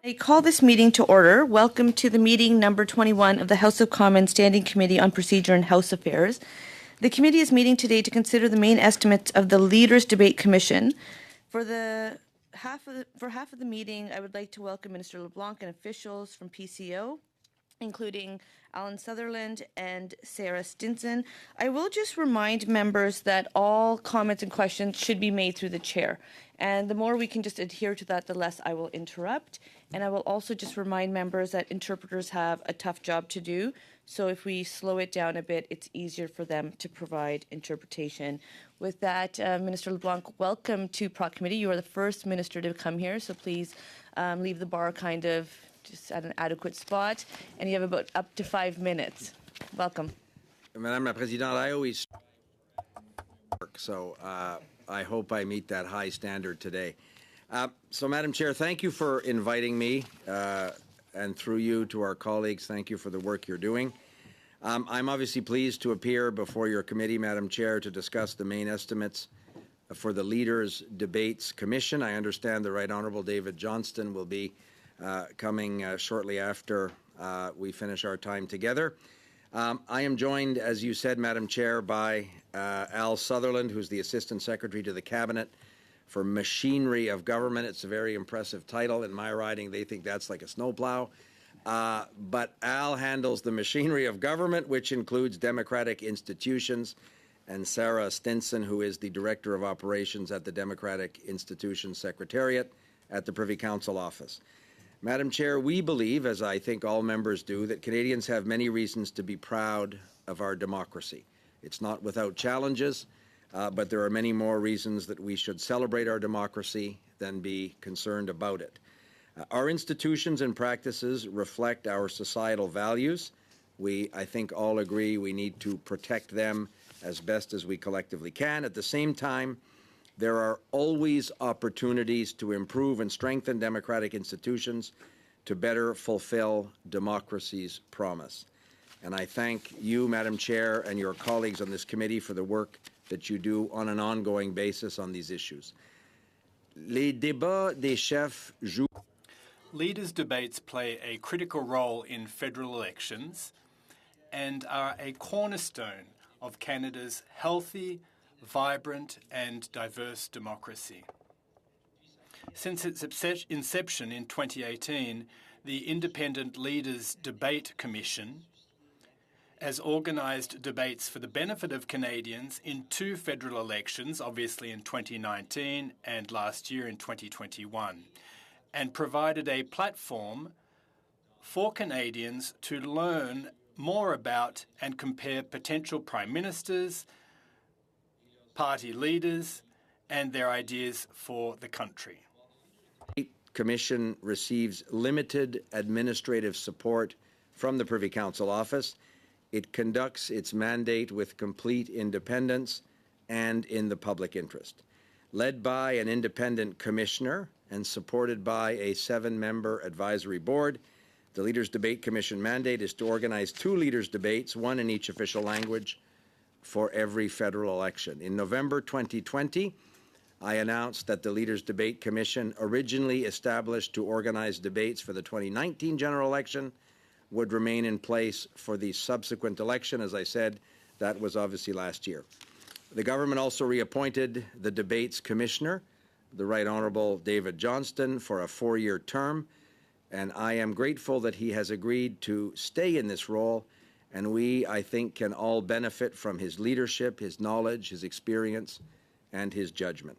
I call this meeting to order. Welcome to the meeting number 21 of the House of Commons Standing Committee on Procedure and House Affairs. The committee is meeting today to consider the main estimates of the Leaders Debate Commission. For half of the meeting, I would like to welcome Minister LeBlanc and officials from PCO, including Alan Sutherland and Sarah Stinson. I will just remind members that all comments and questions should be made through the chair. And the more we can just adhere to that, the less I will interrupt. And I will also just remind members that interpreters have a tough job to do. So if we slow it down a bit, it's easier for them to provide interpretation. With that, Minister LeBlanc, welcome to PROC Committee. You are the first minister to come here, so please leave the bar kind of just at an adequate spot. And you have about up to 5 minutes. Welcome. Madame la Présidente, I always work, so I hope I meet that high standard today. So, Madam Chair, thank you for inviting me, and through you to our colleagues, thank you for the work you're doing. I'm obviously pleased to appear before your committee, Madam Chair, to discuss the main estimates for the Leaders Debates Commission. I understand the Right Honourable David Johnston will be coming shortly after we finish our time together. I am joined, as you said, Madam Chair, by Al Sutherland, who's the Assistant Secretary to the Cabinet for Machinery of Government. It's a very impressive title. In my riding, they think that's like a snowplow. But Al handles the machinery of government, which includes democratic institutions, and Sarah Stinson, who is the Director of Operations at the Democratic Institutions Secretariat at the Privy Council Office. Madam Chair, we believe, as I think all members do, that Canadians have many reasons to be proud of our democracy. It's not without challenges, but there are many more reasons that we should celebrate our democracy than be concerned about it. Our institutions and practices reflect our societal values. We, I think, all agree we need to protect them as best as we collectively can. At the same time, there are always opportunities to improve and strengthen democratic institutions to better fulfill democracy's promise. And I thank you, Madam Chair, and your colleagues on this committee for the work that you do on an ongoing basis on these issues. Les débats des chefs jouent. Leaders' debates play a critical role in federal elections and are a cornerstone of Canada's healthy, vibrant and diverse democracy. Since its inception in 2018, the Independent Leaders Debate Commission has organised debates for the benefit of Canadians in 2 federal elections, obviously in 2019 and last year in 2021, and provided a platform for Canadians to learn more about and compare potential prime ministers, party leaders, and their ideas for the country. The Commission receives limited administrative support from the Privy Council Office. It conducts its mandate with complete independence and in the public interest. Led by an independent commissioner and supported by a 7-member advisory board, the Leaders Debate Commission mandate is to organize 2 leaders' debates, 1 in each official language, for every federal election. In November 2020, I announced that the Leaders Debate Commission, originally established to organize debates for the 2019 general election, would remain in place for the subsequent election. As I said, that was obviously last year. The government also reappointed the Debates Commissioner, the Right Honourable David Johnston, for a 4-year term, and I am grateful that he has agreed to stay in this role, and we, I think, can all benefit from his leadership, his knowledge, his experience, and his judgment.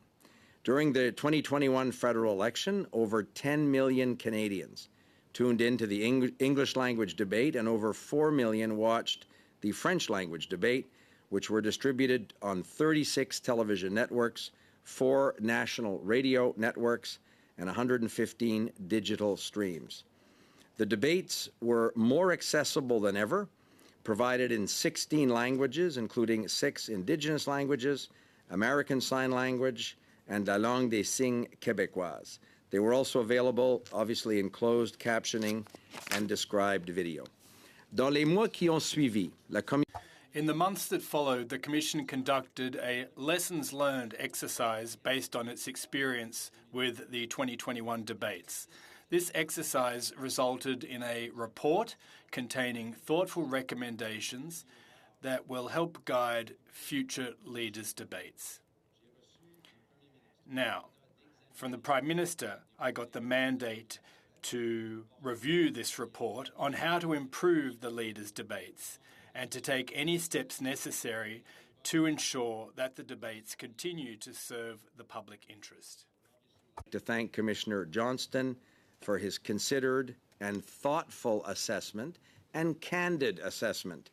During the 2021 federal election, over 10 million Canadians tuned into the English language debate, and over 4 million watched the French language debate, which were distributed on 36 television networks, 4 national radio networks, and 115 digital streams. The debates were more accessible than ever, provided in 16 languages, including 6 Indigenous languages, American Sign Language, and La Langue des Signes Québécoise. They were also available, obviously, in closed captioning and described video. Dans les mois qui ont suivi, la In the months that followed, the Commission conducted a lessons learned exercise based on its experience with the 2021 debates. This exercise resulted in a report containing thoughtful recommendations that will help guide future leaders' debates. Now, from the Prime Minister, I got the mandate to review this report on how to improve the leaders' debates and to take any steps necessary to ensure that the debates continue to serve the public interest. To thank Commissioner Johnston for his considered and thoughtful assessment and candid assessment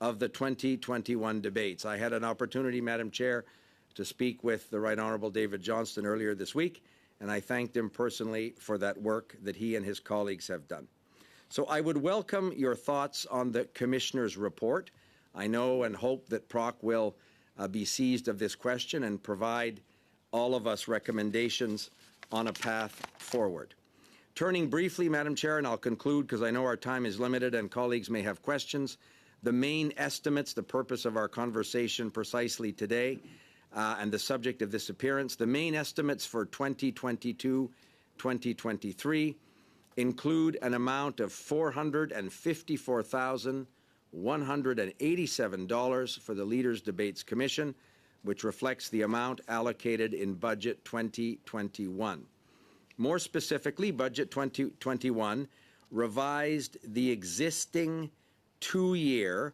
of the 2021 debates. I had an opportunity, Madam Chair, to speak with the Right Honourable David Johnston earlier this week, and I thanked him personally for that work that he and his colleagues have done. So I would welcome your thoughts on the Commissioner's report. I know and hope that PROC will be seized of this question and provide all of us recommendations on a path forward. Turning briefly, Madam Chair, and I'll conclude because I know our time is limited and colleagues may have questions, the main estimates, the purpose of our conversation precisely today, and the subject of this appearance, the main estimates for 2022-2023 include an amount of $454,187 for the Leaders' Debates Commission, which reflects the amount allocated in Budget 2021. More specifically, Budget 2021 revised the existing two-year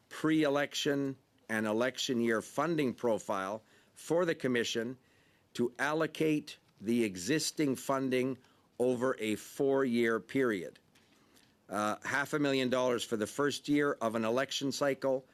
pre-election and election year funding profile for the Commission to allocate the existing funding over a four-year period. $500,000 for the first year of an election cycle,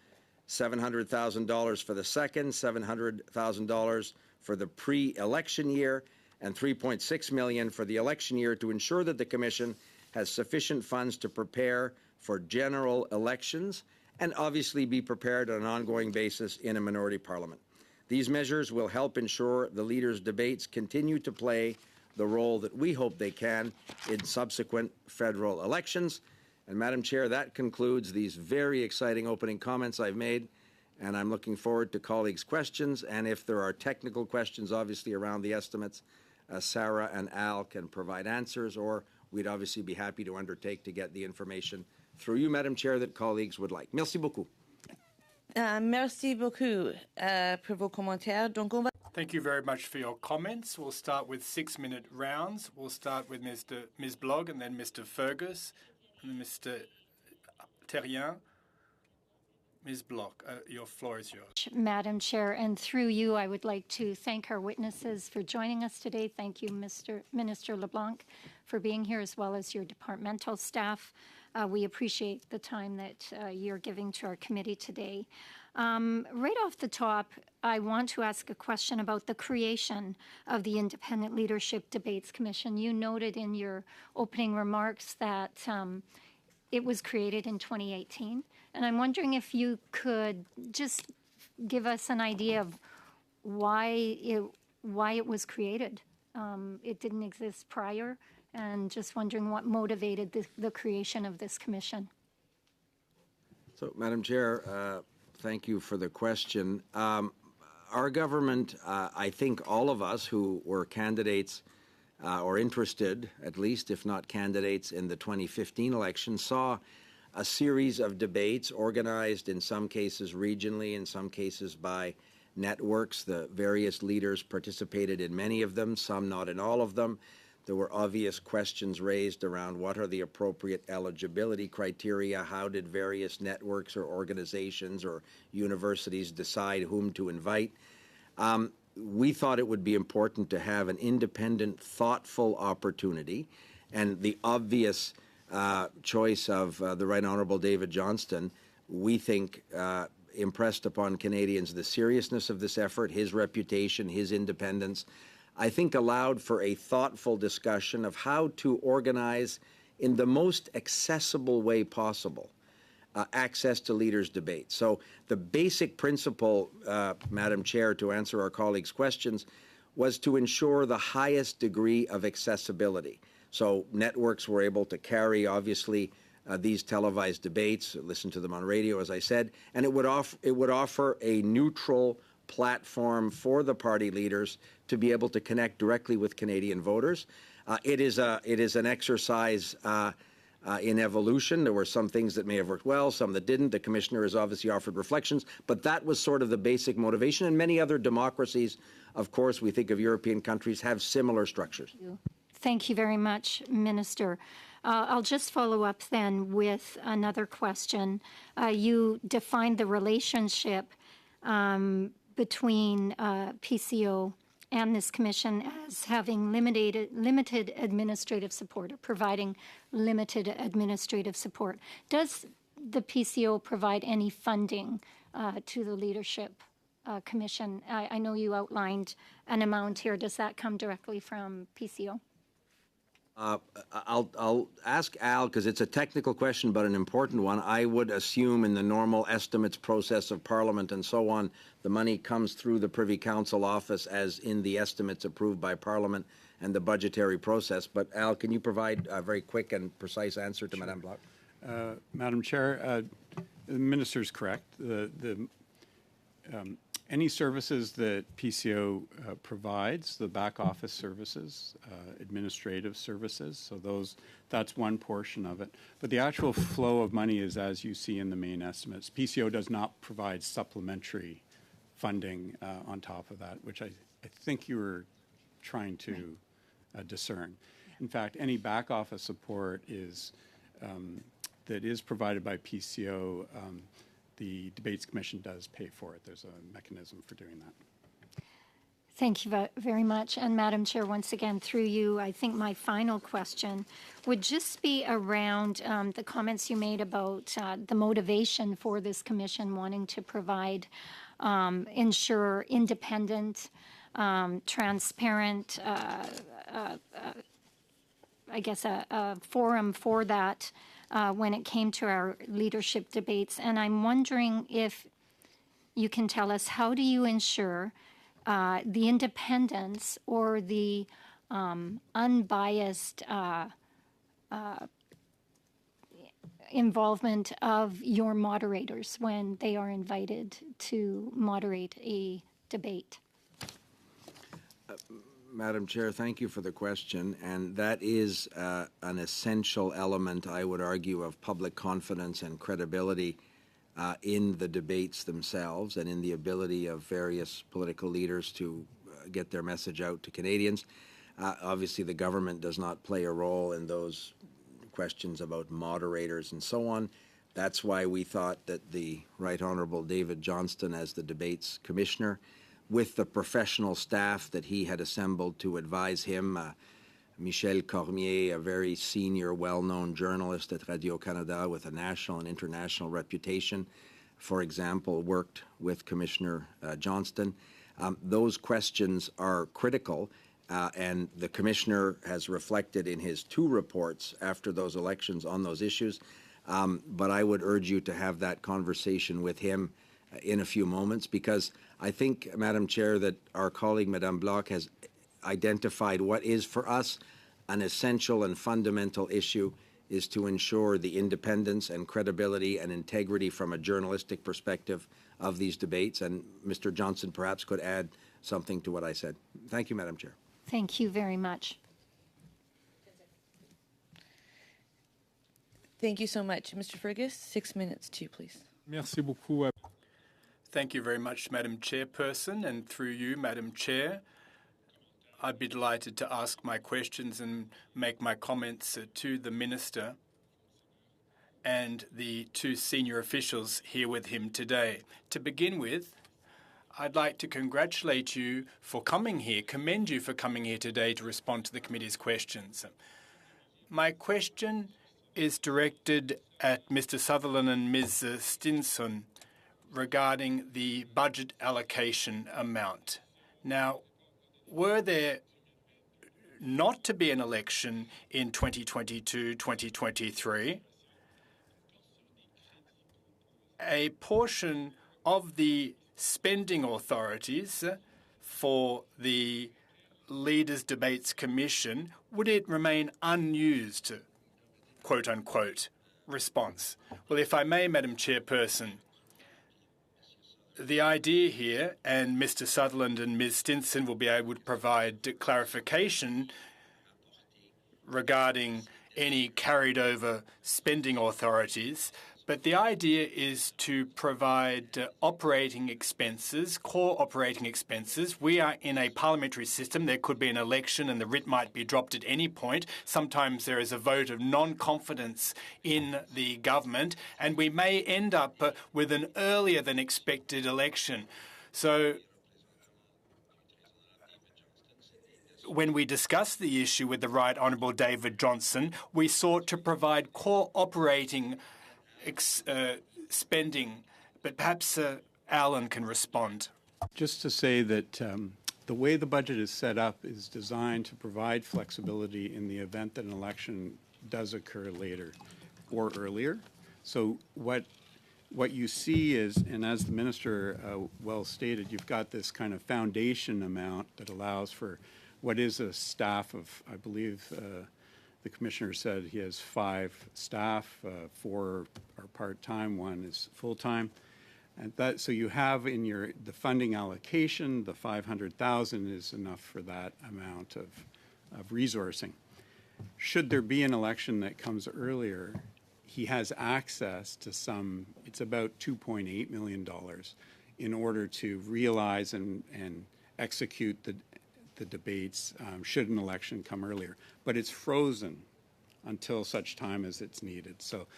$700,000 for the second, $700,000 for the pre-election year, and $3.6 million for the election year to ensure that the Commission has sufficient funds to prepare for general elections and obviously be prepared on an ongoing basis in a minority parliament. These measures will help ensure the leaders' debates continue to play the role that we hope they can in subsequent federal elections. And Madam Chair, that concludes these very exciting opening comments I've made, and I'm looking forward to colleagues' questions. And if there are technical questions, obviously, around the estimates, Sarah and Al can provide answers, or we'd obviously be happy to undertake to get the information through you, Madam Chair, that colleagues would like. Merci beaucoup. Merci beaucoup pour vos commentaires. Donc, on va... Thank you very much for your comments. We'll start with 6-minute rounds. We'll start with Ms. Blogg and then Mr. Fergus and Mr. Terrien. Ms. Blogg, your floor is yours. Madam Chair, and through you, I would like to thank our witnesses for joining us today. Thank you, Minister LeBlanc, for being here, as well as your departmental staff. We appreciate the time that you're giving to our committee today. Right off the top, I want to ask a question about the creation of the Independent Leadership Debates Commission. You noted in your opening remarks that it was created in 2018, and I'm wondering if you could just give us an idea of why it was created. It didn't exist prior, and just wondering what motivated the creation of this commission. So, Madam Chair, thank you for the question. Our government, I think all of us who were candidates or interested, at least, if not candidates, in the 2015 election, saw a series of debates organized in some cases regionally, in some cases by networks. The various leaders participated in many of them, some not in all of them. There were obvious questions raised around what are the appropriate eligibility criteria, how did various networks or organizations or universities decide whom to invite. We thought it would be important to have an independent, thoughtful opportunity, and the obvious choice of the Right Honourable David Johnston, we think, impressed upon Canadians the seriousness of this effort, his reputation, his independence, I think allowed for a thoughtful discussion of how to organize in the most accessible way possible access to leaders' debates. So the basic principle, Madam Chair, to answer our colleagues' questions, was to ensure the highest degree of accessibility. So networks were able to carry, obviously, these televised debates, listen to them on radio, as I said, and it would offer a neutral platform for the party leaders to be able to connect directly with Canadian voters. It is an exercise in evolution. There were some things that may have worked well, some that didn't. The commissioner has obviously offered reflections, but that was sort of the basic motivation. And many other democracies, of course, we think of European countries, have similar structures. Thank you very much, Minister. I'll just follow up then with another question. You defined the relationship between PCO and this commission as having limited administrative support, or providing limited administrative support. Does the PCO provide any funding to the leadership commission? I know you outlined an amount here. Does that come directly from PCO? I'll ask Al, because it's a technical question, but an important one. I would assume in the normal estimates process of Parliament and so on, the money comes through the Privy Council office as in the estimates approved by Parliament and the budgetary process. But Al, can you provide a very quick and precise answer to Madame Bloch? Madam Chair, the Minister is correct. Any services that PCO provides, the back office services, administrative services, so that's one portion of it. But the actual flow of money is as you see in the main estimates. PCO does not provide supplementary funding on top of that, which I think you were trying to discern. In fact, any back office support that is provided by PCO, the Debates Commission does pay for it. There's a mechanism for doing that. Thank you very much. And Madam Chair, once again, through you, I think my final question would just be around the comments you made about the motivation for this commission wanting to provide, ensure independent, transparent, I guess a forum for that when it came to our leadership debates. And I'm wondering if you can tell us, how do you ensure the independence or the unbiased involvement of your moderators when they are invited to moderate a debate? Madam Chair, thank you for the question, and that is an essential element, I would argue, of public confidence and credibility in the debates themselves and in the ability of various political leaders to get their message out to Canadians. Obviously, the government does not play a role in those questions about moderators and so on. That's why we thought that the Right Honourable David Johnston, as the Debates Commissioner, with the professional staff that he had assembled to advise him, Michel Cormier, a very senior, well-known journalist at Radio-Canada with a national and international reputation, for example, worked with Commissioner Johnston. Those questions are critical, and the Commissioner has reflected in his 2 reports after those elections on those issues. But I would urge you to have that conversation with him in a few moments, because I think, Madam Chair, that our colleague, Madame Bloch, has identified what is for us an essential and fundamental issue, is to ensure the independence and credibility and integrity from a journalistic perspective of these debates. And Mr. Johnson perhaps could add something to what I said. Thank you, Madam Chair. Thank you very much. Thank you so much. Mr. Fergus, 6 minutes too, please. Merci beaucoup. Thank you very much, Madam Chairperson, and through you, Madam Chair, I'd be delighted to ask my questions and make my comments to the Minister and the 2 senior officials here with him today. To begin with, I'd like to congratulate you for coming here, commend you for coming here today to respond to the committee's questions. My question is directed at Mr. Sutherland and Ms. Stinson regarding the budget allocation amount. Now, were there not to be an election in 2022-2023, a portion of the spending authorities for the Leaders' Debates Commission, would it remain unused, quote-unquote, response? Well, if I may, Madam Chairperson, The idea here, and Mr. Sutherland and Ms. Stinson will be able to provide clarification regarding any carried over spending authorities, but the idea is to provide operating expenses, core operating expenses. We are in a parliamentary system. There could be an election and the writ might be dropped at any point. Sometimes there is a vote of non-confidence in the government, and we may end up with an earlier than expected election. So when we discussed the issue with the Right Honourable David Johnston, we sought to provide core operating spending, but perhaps Alan can respond. Just to say that the way the budget is set up is designed to provide flexibility in the event that an election does occur later or earlier. So what you see is, and as the minister well stated, you've got this kind of foundation amount that allows for what is a staff of, I believe, the commissioner said he has 5 staff, 4 are part-time, 1 is full-time. And that, so you have in the funding allocation, the 500,000 is enough for that amount of resourcing. Should there be an election that comes earlier, he has access to it's about $2.8 million in order to realize and execute the debates should an election come earlier. But it's frozen until such time as it's needed. So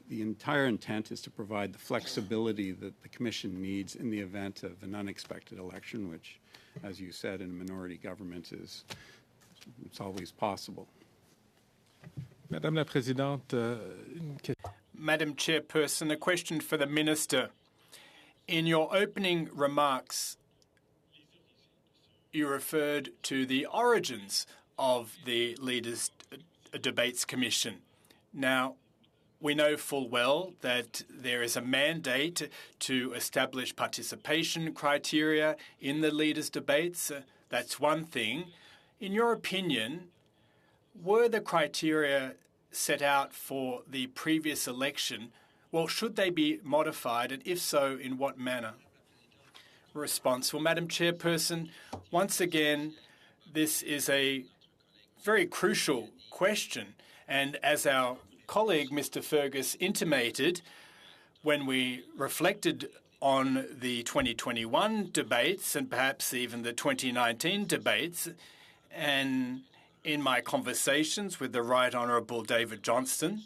the entire intent is to provide the flexibility that the Commission needs in the event of an unexpected election, which, as you said, in a minority government it's always possible. Madame la Présidente, Madam Chairperson, a question for the Minister. In your opening remarks, you referred to the origins of the Leaders' Debates Commission. Now, we know full well that there is a mandate to establish participation criteria in the Leaders' Debates. That's one thing. In your opinion, were the criteria set out for the previous election, well, should they be modified, and if so, in what manner? Response. Well, Madam Chairperson, once again, this is a very crucial question, and as our colleague Mr. Fergus intimated, when we reflected on the 2021 debates and perhaps even the 2019 debates, and in my conversations with the Right Honourable David Johnston,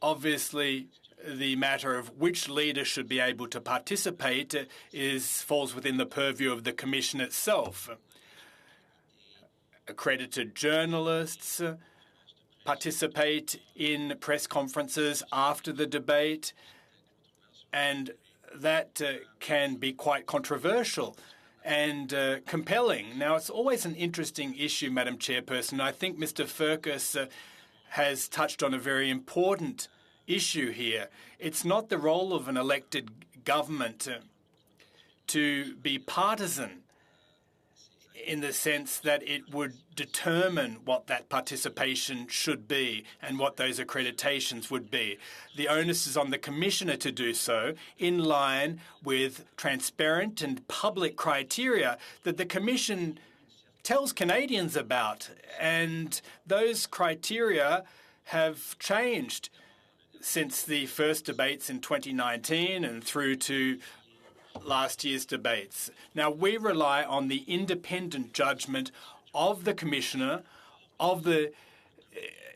obviously the matter of which leader should be able to participate falls within the purview of the Commission itself. Accredited journalists participate in press conferences after the debate, and that can be quite controversial and compelling. Now, it's always an interesting issue, Madam Chairperson. I think Mr. Fergus has touched on a very important issue here. It's not the role of an elected government to be partisan in the sense that it would determine what that participation should be and what those accreditations would be. The onus is on the Commissioner to do so in line with transparent and public criteria that the Commission tells Canadians about. And those criteria have changed since the first debates in 2019 and through to last year's debates. Now, we rely on the independent judgment of the Commissioner,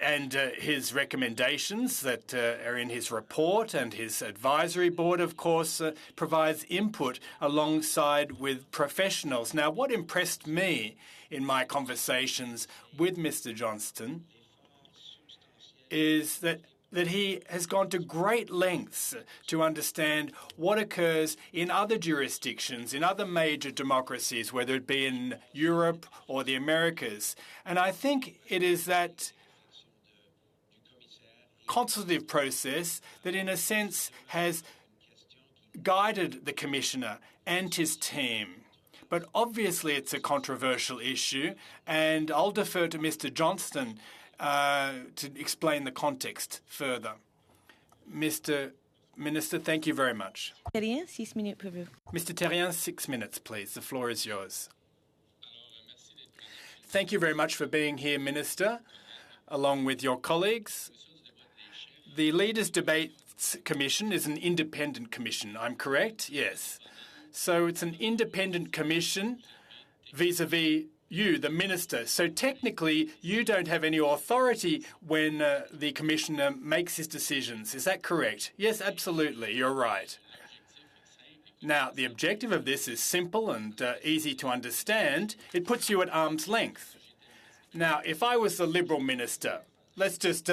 and his recommendations that are in his report, and his advisory board, of course, provides input alongside with professionals. Now, what impressed me in my conversations with Mr. Johnston is that he has gone to great lengths to understand what occurs in other jurisdictions, in other major democracies, whether it be in Europe or the Americas. And I think it is that consultative process that, in a sense, has guided the Commissioner and his team. But obviously it's a controversial issue, and I'll defer to Mr. Johnston to explain the context further. Mr. Minister, thank you very much. Terrien, 6 minutes pour vous. Mr. Terrien, 6 minutes, please. The floor is yours. Thank you very much for being here, Minister, along with your colleagues. The Leaders' Debates Commission is an independent commission, I'm correct? Yes. So it's an independent commission vis-à-vis you, the Minister. So technically, you don't have any authority when the Commissioner makes his decisions. Is that correct? Yes, absolutely. You're right. Now, the objective of this is simple and easy to understand. It puts you at arm's length. Now, if I was the Liberal Minister, let's just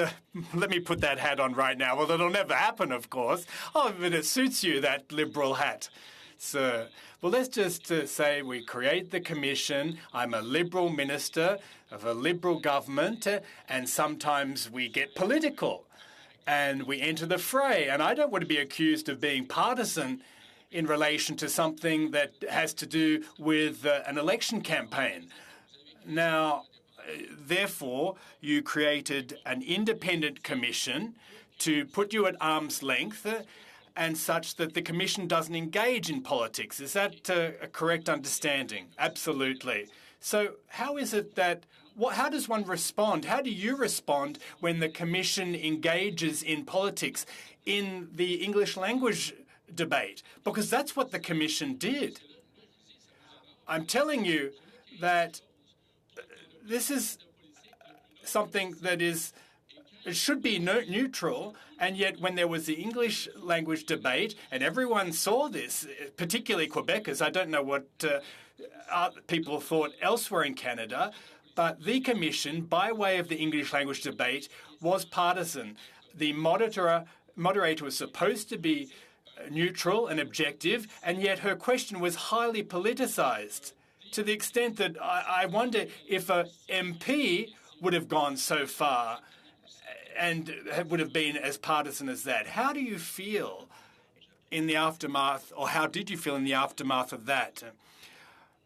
let me put that hat on right now. Well, that'll never happen, of course. Oh, but it suits you, that Liberal hat. So, well, let's just say we create the commission. I'm a Liberal minister of a Liberal government, and sometimes we get political and we enter the fray. And I don't want to be accused of being partisan in relation to something that has to do with an election campaign. Now, therefore, you created an independent commission to put you at arm's length and such that the Commission doesn't engage in politics. Is that a correct understanding? Absolutely. So how is it that, how does one respond? How do you respond when the Commission engages in politics in the English language debate? Because that's what the Commission did. I'm telling you that this is something that is, it should be neutral, and yet when there was the English language debate, and everyone saw this, particularly Quebecers, I don't know what people thought elsewhere in Canada, but the Commission, by way of the English language debate, was partisan. The moderator was supposed to be neutral and objective, and yet her question was highly politicised, to the extent that I wonder if a MP would have gone so far and would have been as partisan as that. How do you feel in the aftermath, or how did you feel in the aftermath of that?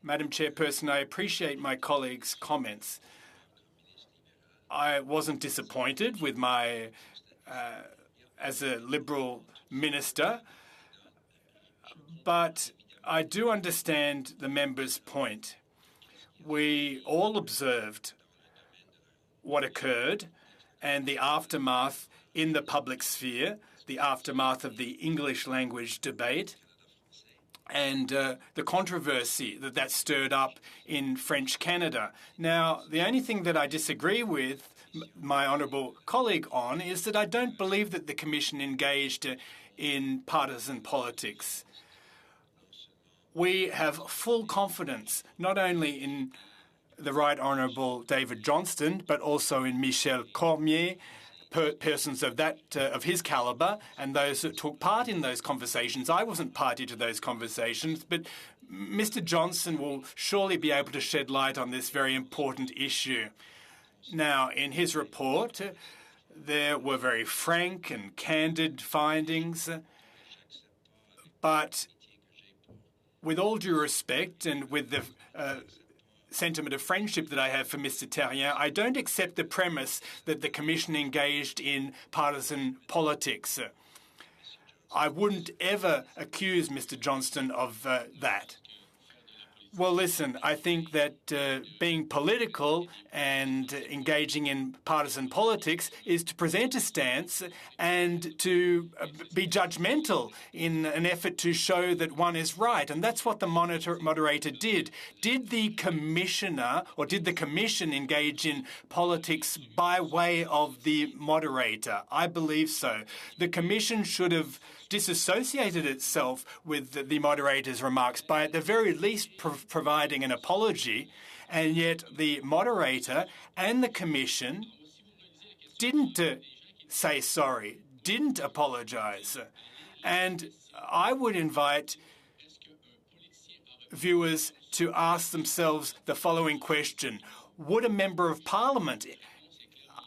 Madam Chairperson, I appreciate my colleagues' comments. I wasn't disappointed with my, as a Liberal minister, but I do understand the member's point. We all observed what occurred and the aftermath in the public sphere, the aftermath of the English language debate, and the controversy that stirred up in French Canada. Now, the only thing that I disagree with my honourable colleague on is that I don't believe that the Commission engaged in partisan politics. We have full confidence not only in the Right Honourable David Johnston, but also in Michel Cormier, persons of his calibre, and those that took part in those conversations. I wasn't party to those conversations, but Mr. Johnston will surely be able to shed light on this very important issue. Now, in his report, there were very frank and candid findings, but with all due respect and with the sentiment of friendship that I have for Mr. Terrien, I don't accept the premise that the Commission engaged in partisan politics. I wouldn't ever accuse Mr. Johnston of that. Well, listen, I think that being political and engaging in partisan politics is to present a stance and to be judgmental in an effort to show that one is right. And that's what the moderator did. Did the commissioner or did the Commission engage in politics by way of the moderator? I believe so. The Commission should have disassociated itself with the moderator's remarks by at the very least providing an apology, and yet the moderator and the Commission didn't say sorry, didn't apologise. And I would invite viewers to ask themselves the following question: would a Member of Parliament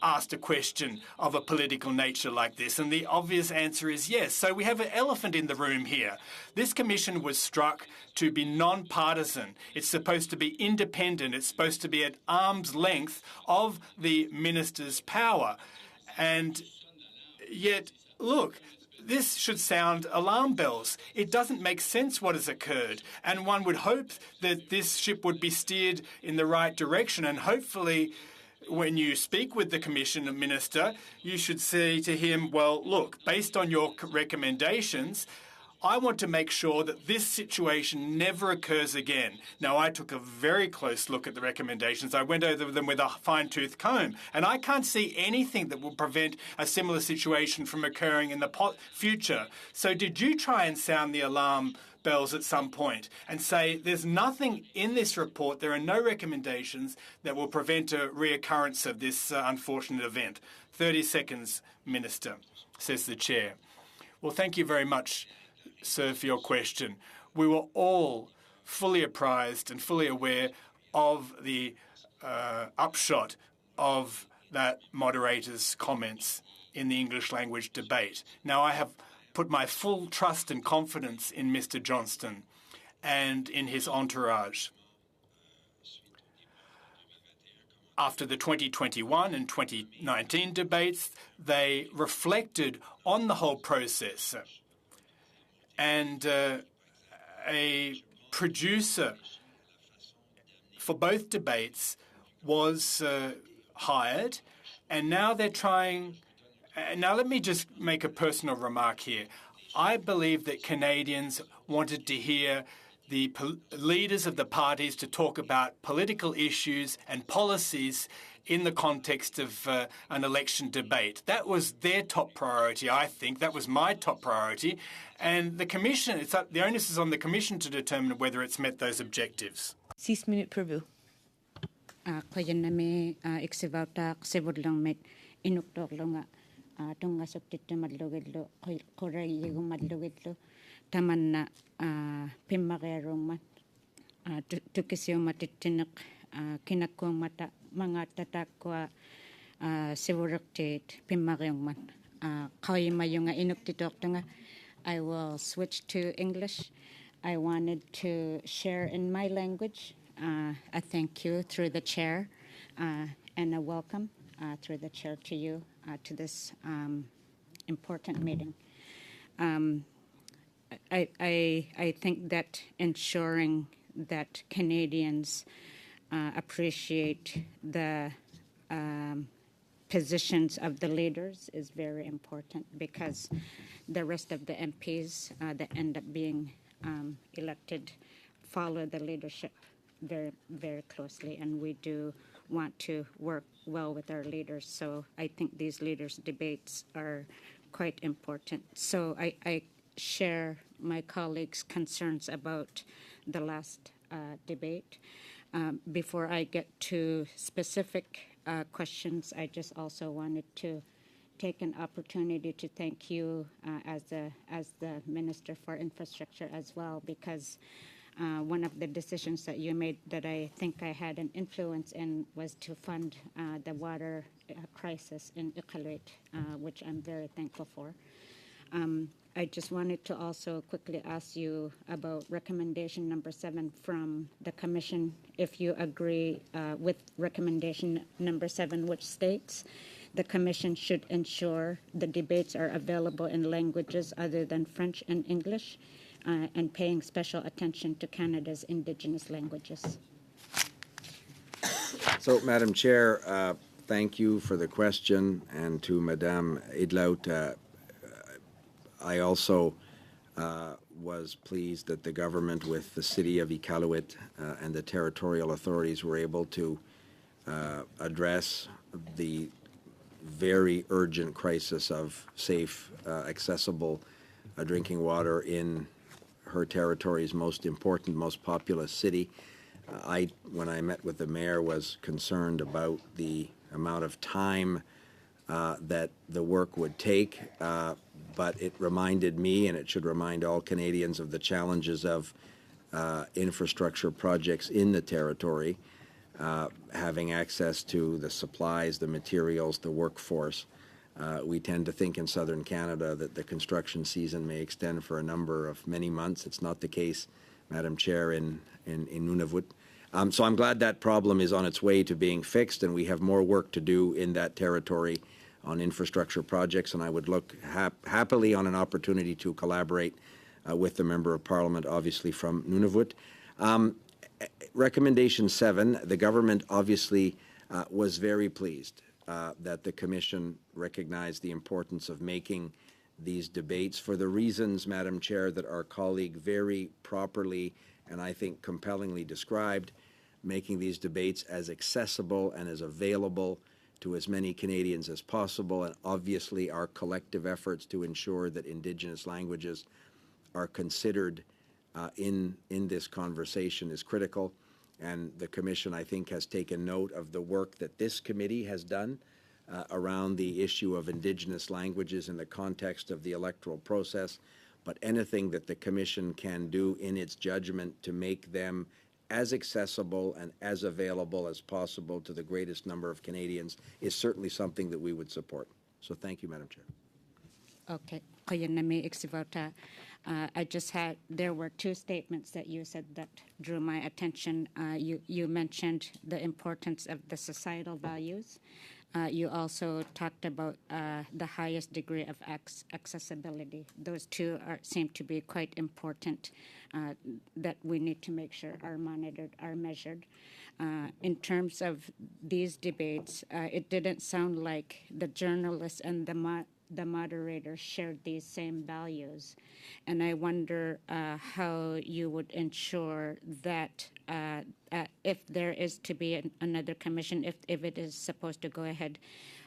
asked a question of a political nature like this? And the obvious answer is yes. So we have an elephant in the room here. This commission was struck to be non-partisan. It's supposed to be independent. It's supposed to be at arm's length of the minister's power. And yet, look, this should sound alarm bells. It doesn't make sense what has occurred, and one would hope that this ship would be steered in the right direction, and hopefully when you speak with the Commission Minister, you should say to him, well, look, based on your recommendations, I want to make sure that this situation never occurs again. Now, I took a very close look at the recommendations. I went over them with a fine-tooth comb, and I can't see anything that will prevent a similar situation from occurring in the future. So did you try and sound the alarm bells at some point and say there's nothing in this report, there are no recommendations that will prevent a reoccurrence of this unfortunate event? 30 seconds, Minister, says the Chair. Well, thank you very much, sir, for your question. We were all fully apprised and fully aware of the upshot of that moderator's comments in the English language debate. Now, I have put my full trust and confidence in Mr. Johnston and in his entourage. After the 2021 and 2019 debates, they reflected on the whole process. And a producer for both debates was hired, and now they're trying. Now let me just make a personal remark here. I believe that Canadians wanted to hear the leaders of the parties to talk about political issues and policies in the context of an election debate. That was their top priority, I think. That was my top priority. And the Commission, the onus is on the Commission to determine whether it's met those objectives. 6 minutes per view. Kaya nami iksivauta ksivudlang met inuktorlunga tunga suktitte madlugidlo korayigum madlugidlo tamanna pimmagerung mat tukisyo matittinek kinakkuang mata mga tatakwa sivuruktit pimmagerung mat kaya mayunga inuktitoktunga. I will switch to English. I wanted to share in my language a thank you through the chair and a welcome through the chair to you to this important meeting. I think that ensuring that Canadians appreciate the positions of the leaders is very important, because the rest of the MPs that end up being elected follow the leadership very, very closely, and we do want to work well with our leaders. So I think these leaders' debates are quite important. So I share my colleagues' concerns about the last debate. Before I get to specific questions, I just also wanted to take an opportunity to thank you as the Minister for Infrastructure as well, because one of the decisions that you made that I think I had an influence in was to fund the water crisis in Iqaluit, which I'm very thankful for. I just wanted to also quickly ask you about recommendation number 7 from the Commission, if you agree with recommendation number 7, which states the Commission should ensure the debates are available in languages other than French and English, and paying special attention to Canada's Indigenous languages. So, Madam Chair, thank you for the question, and to Madame Idlaut, I also was pleased that the government with the city of Iqaluit and the territorial authorities were able to address the very urgent crisis of safe, accessible drinking water in her territory's most important, most populous city. When I met with the mayor, was concerned about the amount of time that the work would take, but it reminded me, and it should remind all Canadians, of the challenges of infrastructure projects in the territory, having access to the supplies, the materials, the workforce. We tend to think in southern Canada that the construction season may extend for a number of many months. It's not the case, Madam Chair, in Nunavut. So I'm glad that problem is on its way to being fixed, and we have more work to do in that territory on infrastructure projects, and I would look happily on an opportunity to collaborate with the Member of Parliament, obviously from Nunavut. Recommendation 7, the government obviously was very pleased that the Commission recognized the importance of making these debates for the reasons, Madam Chair, that our colleague very properly and I think compellingly described, making these debates as accessible and as available to as many Canadians as possible, and obviously our collective efforts to ensure that Indigenous languages are considered in this conversation is critical. And the Commission, I think, has taken note of the work that this committee has done around the issue of Indigenous languages in the context of the electoral process. But anything that the Commission can do in its judgment to make them as accessible and as available as possible to the greatest number of Canadians is certainly something that we would support. So thank you, Madam Chair. Okay. There were two statements that you said that drew my attention. You mentioned the importance of the societal values. You also talked about the highest degree of accessibility. Those two seem to be quite important that we need to make sure are monitored, are measured. In terms of these debates, it didn't sound like the journalists and the moderator shared these same values. And I wonder how you would ensure that if there is to be another commission, if it is supposed to go ahead,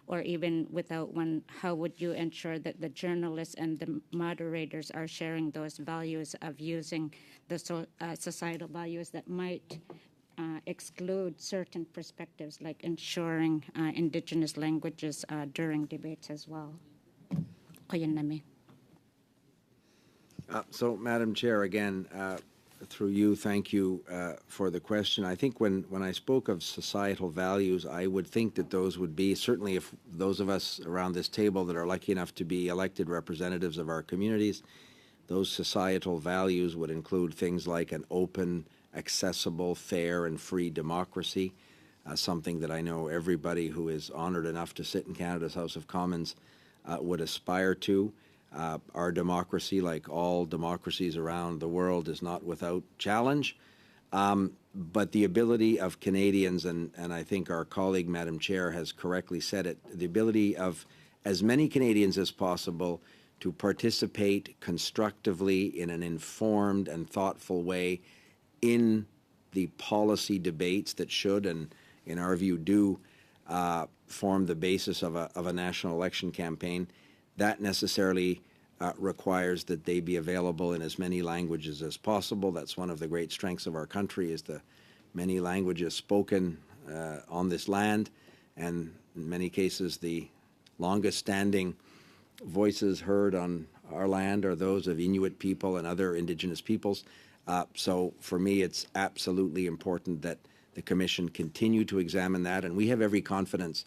or even without one, how would you ensure that the journalists and the moderators are sharing those values of using the societal values that might exclude certain perspectives, like ensuring Indigenous languages during debates as well? So, Madam Chair, again, through you, thank you for the question. I think when I spoke of societal values, I would think that those would be, certainly if those of us around this table that are lucky enough to be elected representatives of our communities, those societal values would include things like an open, accessible, fair, and free democracy, something that I know everybody who is honored enough to sit in Canada's House of Commons would aspire to. Our democracy, like all democracies around the world, is not without challenge. But the ability of Canadians, and I think our colleague, Madam Chair, has correctly said it, the ability of as many Canadians as possible to participate constructively in an informed and thoughtful way in the policy debates that should, and in our view, do form the basis of a national election campaign. That necessarily requires that they be available in as many languages as possible. That's one of the great strengths of our country, is the many languages spoken on this land, and in many cases the longest standing voices heard on our land are those of Inuit people and other Indigenous peoples. So for me, it's absolutely important that the Commission continue to examine that, and we have every confidence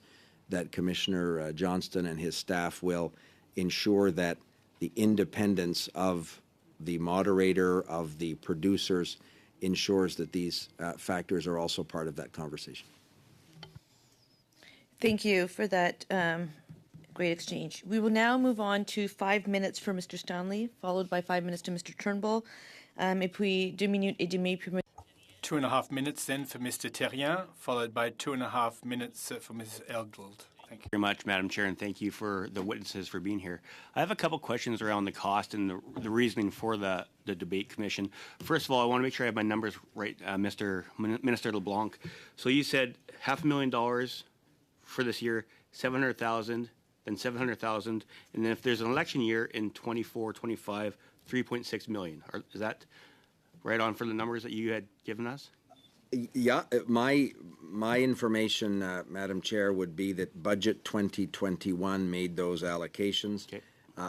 that Commissioner Johnston and his staff will ensure that the independence of the moderator, of the producers, ensures that these factors are also part of that conversation. Thank you for that great exchange. We will now move on to 5 minutes for Mr. Stanley, followed by 5 minutes to Mr. Turnbull. Et puis 2 minutes et demie pour 2.5 minutes then for Mr. Terrien, followed by 2.5 minutes for Mrs. Elgold. Thank you very much, Madam Chair, and thank you for the witnesses for being here. I have a couple questions around the cost and the reasoning for the debate commission. First of all, I want to make sure I have my numbers right, Minister LeBlanc. So you said $500,000 for this year, 700,000, then 700,000, and then if there's an election year in 24, 25, 3.6 million. Is that right on for the numbers that you had given us? Yeah, my information, Madam Chair, would be that Budget 2021 made those allocations. Okay.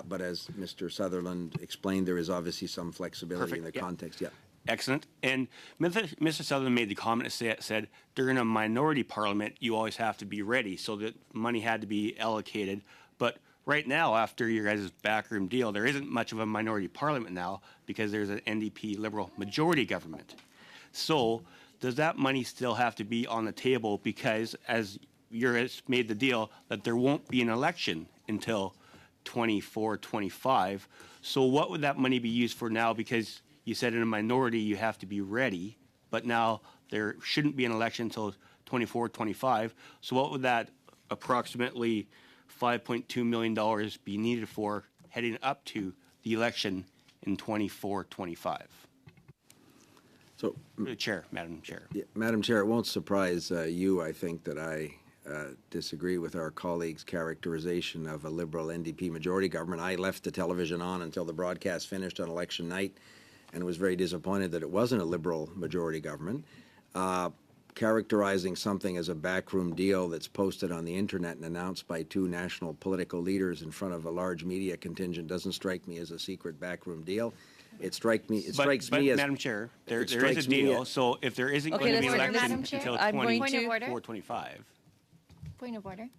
But as Mr. Sutherland explained, there is obviously some flexibility in the context. Yeah. Excellent. And Mr. Sutherland made the comment that said during a minority parliament, you always have to be ready, so that money had to be allocated. But right now, after your guys' backroom deal, there isn't much of a minority parliament now because there's an NDP Liberal majority government. So does that money still have to be on the table? Because as you're made the deal that there won't be an election until 24, 25. So what would that money be used for now? Because you said in a minority you have to be ready, but now there shouldn't be an election until 24, 25. So what would that approximately $5.2 million be needed for heading up to the election in 24, 25? So, The Chair, Madam Chair. yeah, Madam Chair, it won't surprise you, I think, that I disagree with our colleague's characterization of a Liberal NDP majority government. I left the television on until the broadcast finished on election night and was very disappointed that it wasn't a Liberal majority government. Characterizing something as a backroom deal that's posted on the internet and announced by two national political leaders in front of a large media contingent doesn't strike me as a secret backroom deal. It strikes me as, Madam Chair, there is strikes a me deal. as- So if there isn't Okay, going to be an let's- election Madam Chair, until I'm going 24, to- Point of order. 25. Point of order.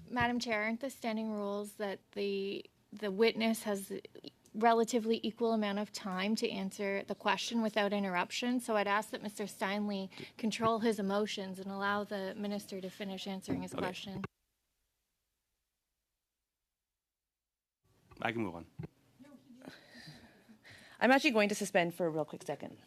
Madam Chair, aren't the standing rules that the witness has relatively equal amount of time to answer the question without interruption? So I'd ask that Mr. Steinle control his emotions and allow the minister to finish answering his question. I can move on. I'm actually going to suspend for a real quick second.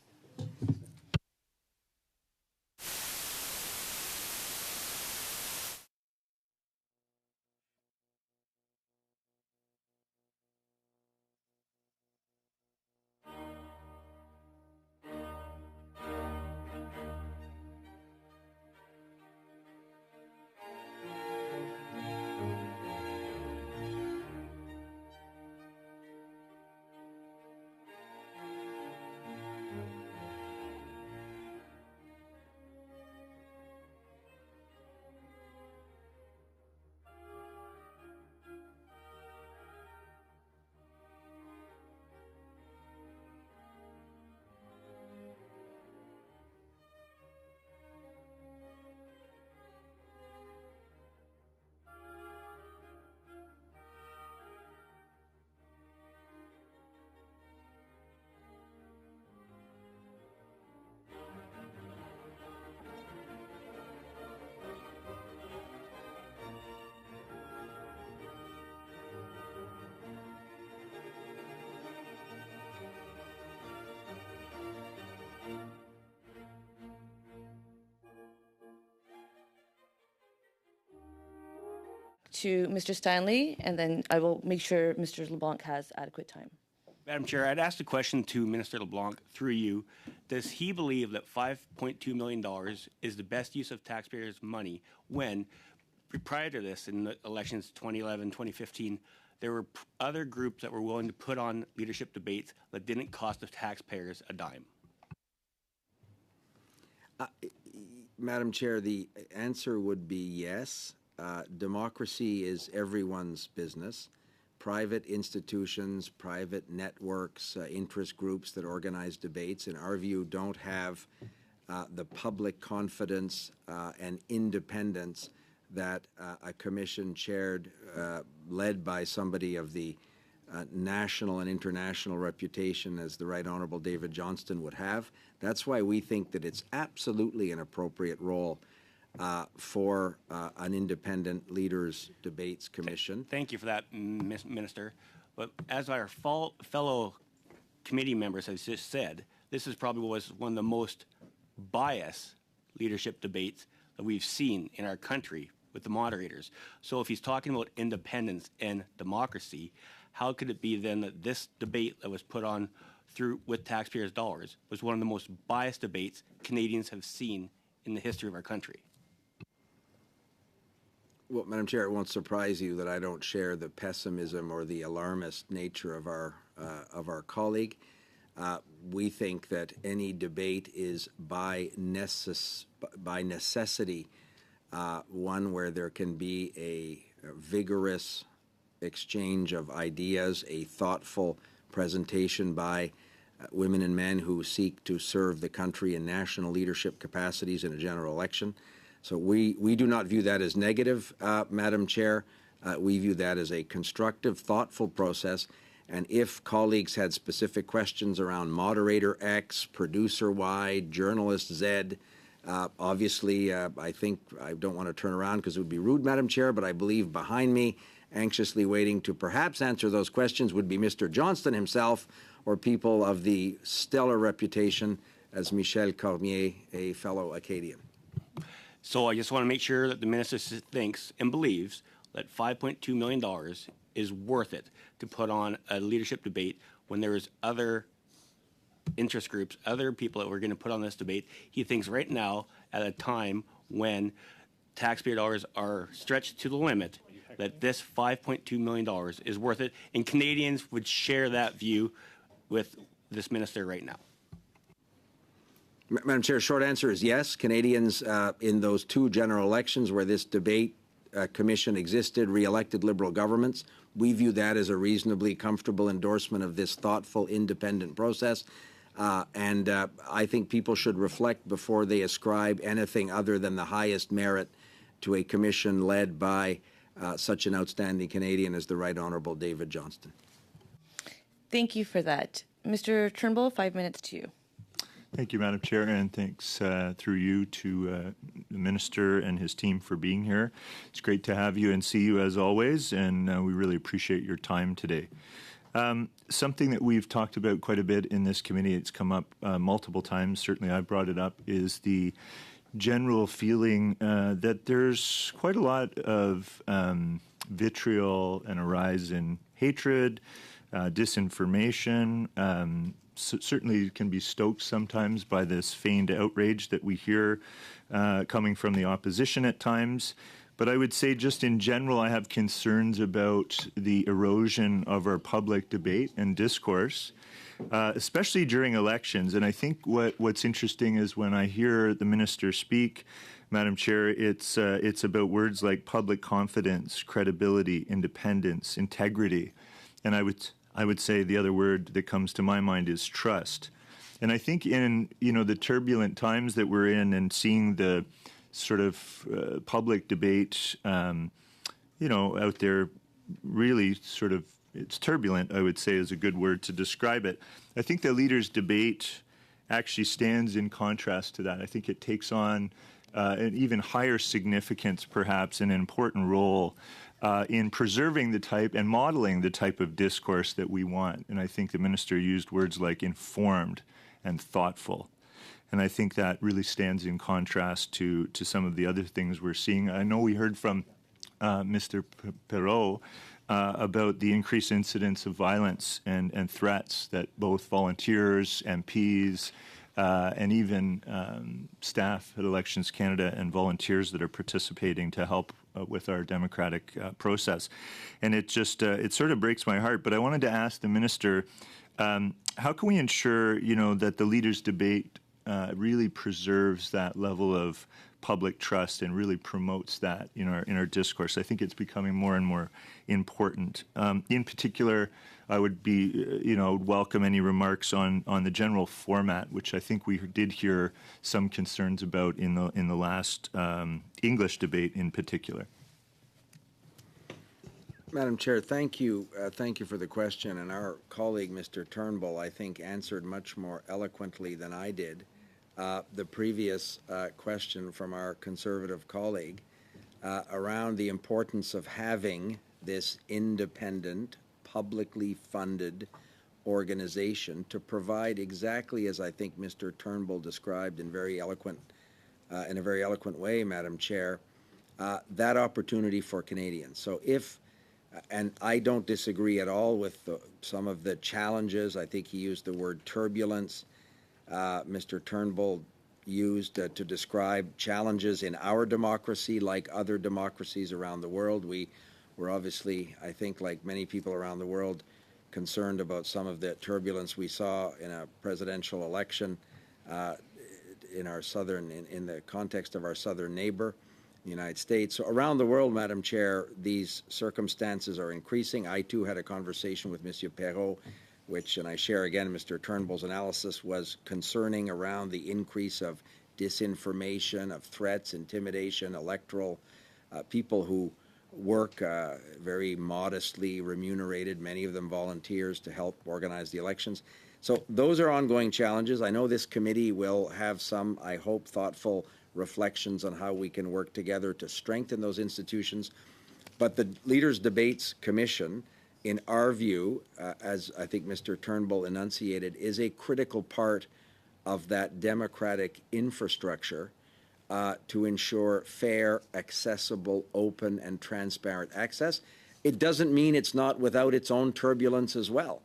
To Mr. Steinle, and then I will make sure Mr. LeBlanc has adequate time. Madam Chair, I'd ask the question to Minister LeBlanc through you. Does he believe that $5.2 million is the best use of taxpayers' money when, prior to this, in the elections 2011, 2015, there were other groups that were willing to put on leadership debates that didn't cost the taxpayers a dime? Madam Chair, the answer would be yes. Democracy is everyone's business. Private institutions, private networks, interest groups that organize debates, in our view, don't have the public confidence and independence that a commission chaired, led by somebody of the national and international reputation as the Right Honourable David Johnston would have. That's why we think that it's absolutely an appropriate role for an independent leaders debates commission. Thank you for that, Minister. But as our fellow committee members have just said, this is probably was one of the most biased leadership debates that we've seen in our country with the moderators. So if he's talking about independence and democracy, how could it be then that this debate that was put on through with taxpayers' dollars was one of the most biased debates Canadians have seen in the history of our country? Well, Madam Chair, it won't surprise you that I don't share the pessimism or the alarmist nature of our colleague. We think that any debate is by necessity one where there can be a vigorous exchange of ideas, a thoughtful presentation by women and men who seek to serve the country in national leadership capacities in a general election. So we do not view that as negative, Madam Chair. We view that as a constructive, thoughtful process. And if colleagues had specific questions around moderator X, producer Y, journalist Z, Obviously, I think I don't want to turn around because it would be rude, Madam Chair, but I believe behind me, anxiously waiting to perhaps answer those questions, would be Mr. Johnston himself or people of the stellar reputation as Michel Cormier, a fellow Acadian. So I just want to make sure that the minister thinks and believes that $5.2 million is worth it to put on a leadership debate when there is other interest groups, other people that we're going to put on this debate. He thinks right now, at a time when taxpayer dollars are stretched to the limit, that this $5.2 million is worth it, and Canadians would share that view with this minister right now. Madam Chair, short answer is yes. Canadians in those two general elections where this debate commission existed, re-elected Liberal governments. We view that as a reasonably comfortable endorsement of this thoughtful, independent process. And I think people should reflect before they ascribe anything other than the highest merit to a commission led by such an outstanding Canadian as the Right Honourable David Johnston. Thank you for that. Mr. Turnbull, 5 minutes to you. Thank you, Madam Chair, and thanks through you to the Minister and his team for being here. It's great to have you and see you as always, and we really appreciate your time today. Something that we've talked about quite a bit in this committee, it's come up multiple times, certainly I brought it up, is the general feeling that there's quite a lot of vitriol and a rise in hatred, disinformation, certainly can be stoked sometimes by this feigned outrage that we hear coming from the opposition at times. But I would say just in general, I have concerns about the erosion of our public debate and discourse, especially during elections. And I think what's interesting is when I hear the minister speak, Madam Chair, it's about words like public confidence, credibility, independence, integrity. And I would say the other word that comes to my mind is trust. And I think in the turbulent times that we're in and seeing the sort of public debate, out there, really sort of, it's turbulent, I would say is a good word to describe it. I think the leaders' debate actually stands in contrast to that. I think it takes on an even higher significance, perhaps, an important role in preserving the type and modeling the type of discourse that we want. And I think the minister used words like informed and thoughtful. And I think that really stands in contrast to some of the other things we're seeing. I know we heard from Mr. PROC about the increased incidence of violence and threats that both volunteers, MPs, and even staff at Elections Canada and volunteers that are participating to help with our democratic process. And it just, it sort of breaks my heart. But I wanted to ask the minister, how can we ensure, that the leaders' debate really preserves that level of public trust and really promotes that in our discourse? I think it's becoming more and more important. In particular, I would be, welcome any remarks on the general format, which I think we did hear some concerns about in the last English debate in particular. Madam Chair, thank you. Thank you for the question. And our colleague, Mr. Turnbull, I think answered much more eloquently than I did the previous question from our Conservative colleague around the importance of having this independent, publicly funded organization to provide exactly as I think Mr. Turnbull described in a very eloquent way, Madam Chair, that opportunity for Canadians. So if, and I don't disagree at all with some of the challenges, I think he used the word turbulence, Mr. Turnbull used to describe challenges in our democracy like other democracies around the world. We're obviously, I think, like many people around the world, concerned about some of the turbulence we saw in a presidential election in the context of our southern neighbor, the United States. So around the world, Madam Chair, these circumstances are increasing. I too had a conversation with Monsieur Perrault, which, and I share again Mr. Turnbull's analysis, was concerning around the increase of disinformation, of threats, intimidation, electoral people who work very modestly remunerated, many of them volunteers, to help organize the elections. So those are ongoing challenges. I know this committee will have some, I hope, thoughtful reflections on how we can work together to strengthen those institutions. But the Leaders Debates Commission, in our view, as I think Mr. Turnbull enunciated, is a critical part of that democratic infrastructure to ensure fair, accessible, open, and transparent access. It doesn't mean it's not without its own turbulence as well.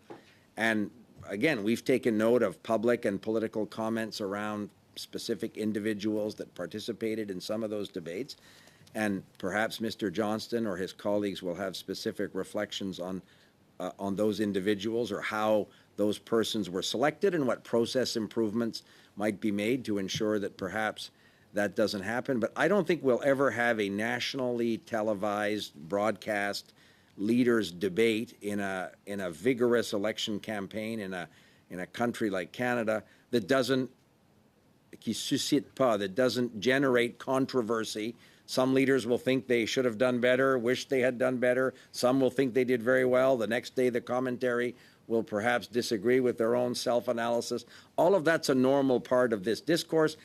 And again, we've taken note of public and political comments around specific individuals that participated in some of those debates. And perhaps Mr. Johnston or his colleagues will have specific reflections on those individuals or how those persons were selected and what process improvements might be made to ensure that perhaps that doesn't happen. But I don't think we'll ever have a nationally televised broadcast leaders debate in a vigorous election campaign in a country like Canada that doesn't generate controversy. Some leaders will think they should have done better, wish they had done better. Some will think they did very well. The next day, the commentary will perhaps disagree with their own self-analysis. All of that's a normal part of this discourse,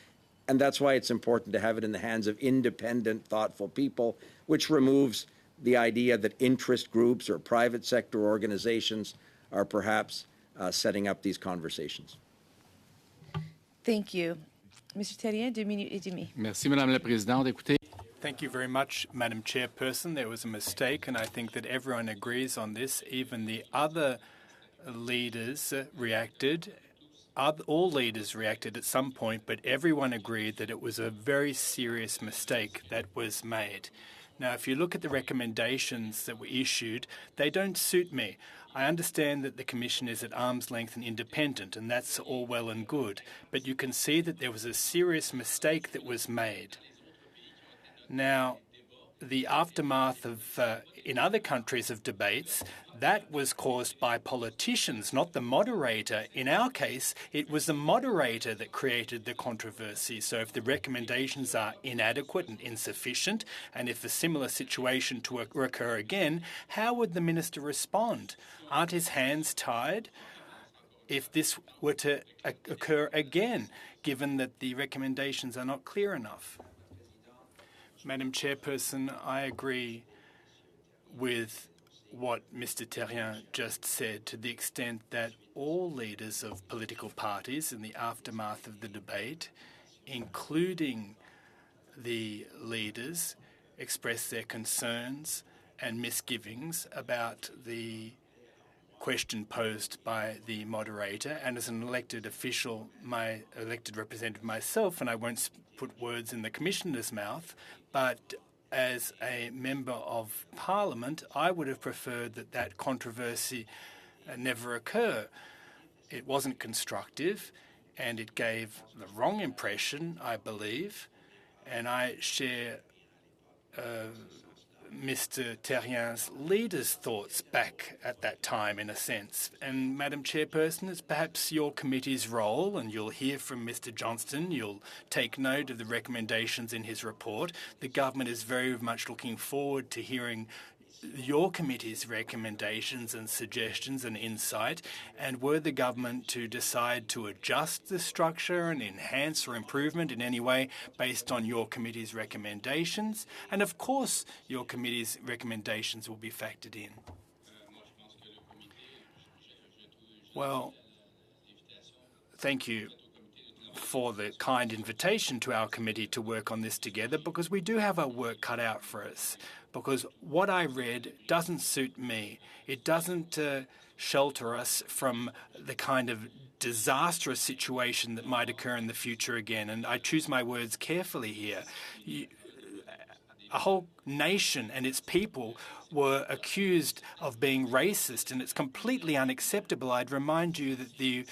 and that's why it's important to have it in the hands of independent, thoughtful people, which removes the idea that interest groups or private sector organizations are perhaps setting up these conversations. Thank you. Mr. Terrien, 2 minutes et demie. Merci, Madame la Présidente. Écoutez, Thank you very much, Madam Chairperson. There was a mistake, and I think that everyone agrees on this. Even the other leaders reacted. All leaders reacted at some point, but everyone agreed that it was a very serious mistake that was made. Now, if you look at the recommendations that were issued, they don't suit me. I understand that the Commission is at arm's length and independent, and that's all well and good, but you can see that there was a serious mistake that was made. Now, the aftermath of, in other countries of debates, that was caused by politicians, not the moderator. In our case, it was the moderator that created the controversy. So if the recommendations are inadequate and insufficient, and if a similar situation to occur again, how would the minister respond? Aren't his hands tied if this were to occur again, given that the recommendations are not clear enough? Madam Chairperson, I agree with what Mr. Terrien just said to the extent that all leaders of political parties in the aftermath of the debate, including the leaders, expressed their concerns and misgivings about the question posed by the moderator. And as an elected official, my elected representative myself, and I won't put words in the Commissioner's mouth, but as a member of Parliament, I would have preferred that that controversy never occur. It wasn't constructive, and it gave the wrong impression, I believe, and I share Mr. Terrien's leader's thoughts back at that time, in a sense. And, Madam Chairperson, it's perhaps your committee's role, and you'll hear from Mr. Johnston, you'll take note of the recommendations in his report. The government is very much looking forward to hearing your committee's recommendations and suggestions and insight, and were the government to decide to adjust the structure and enhance or improvement in any way based on your committee's recommendations, and of course your committee's recommendations will be factored in. Well, thank you for the kind invitation to our committee to work on this together, because we do have our work cut out for us. Because what I read doesn't suit me. It doesn't shelter us from the kind of disastrous situation that might occur in the future again. And I choose my words carefully here. A whole nation and its people were accused of being racist, and it's completely unacceptable. I'd remind you that the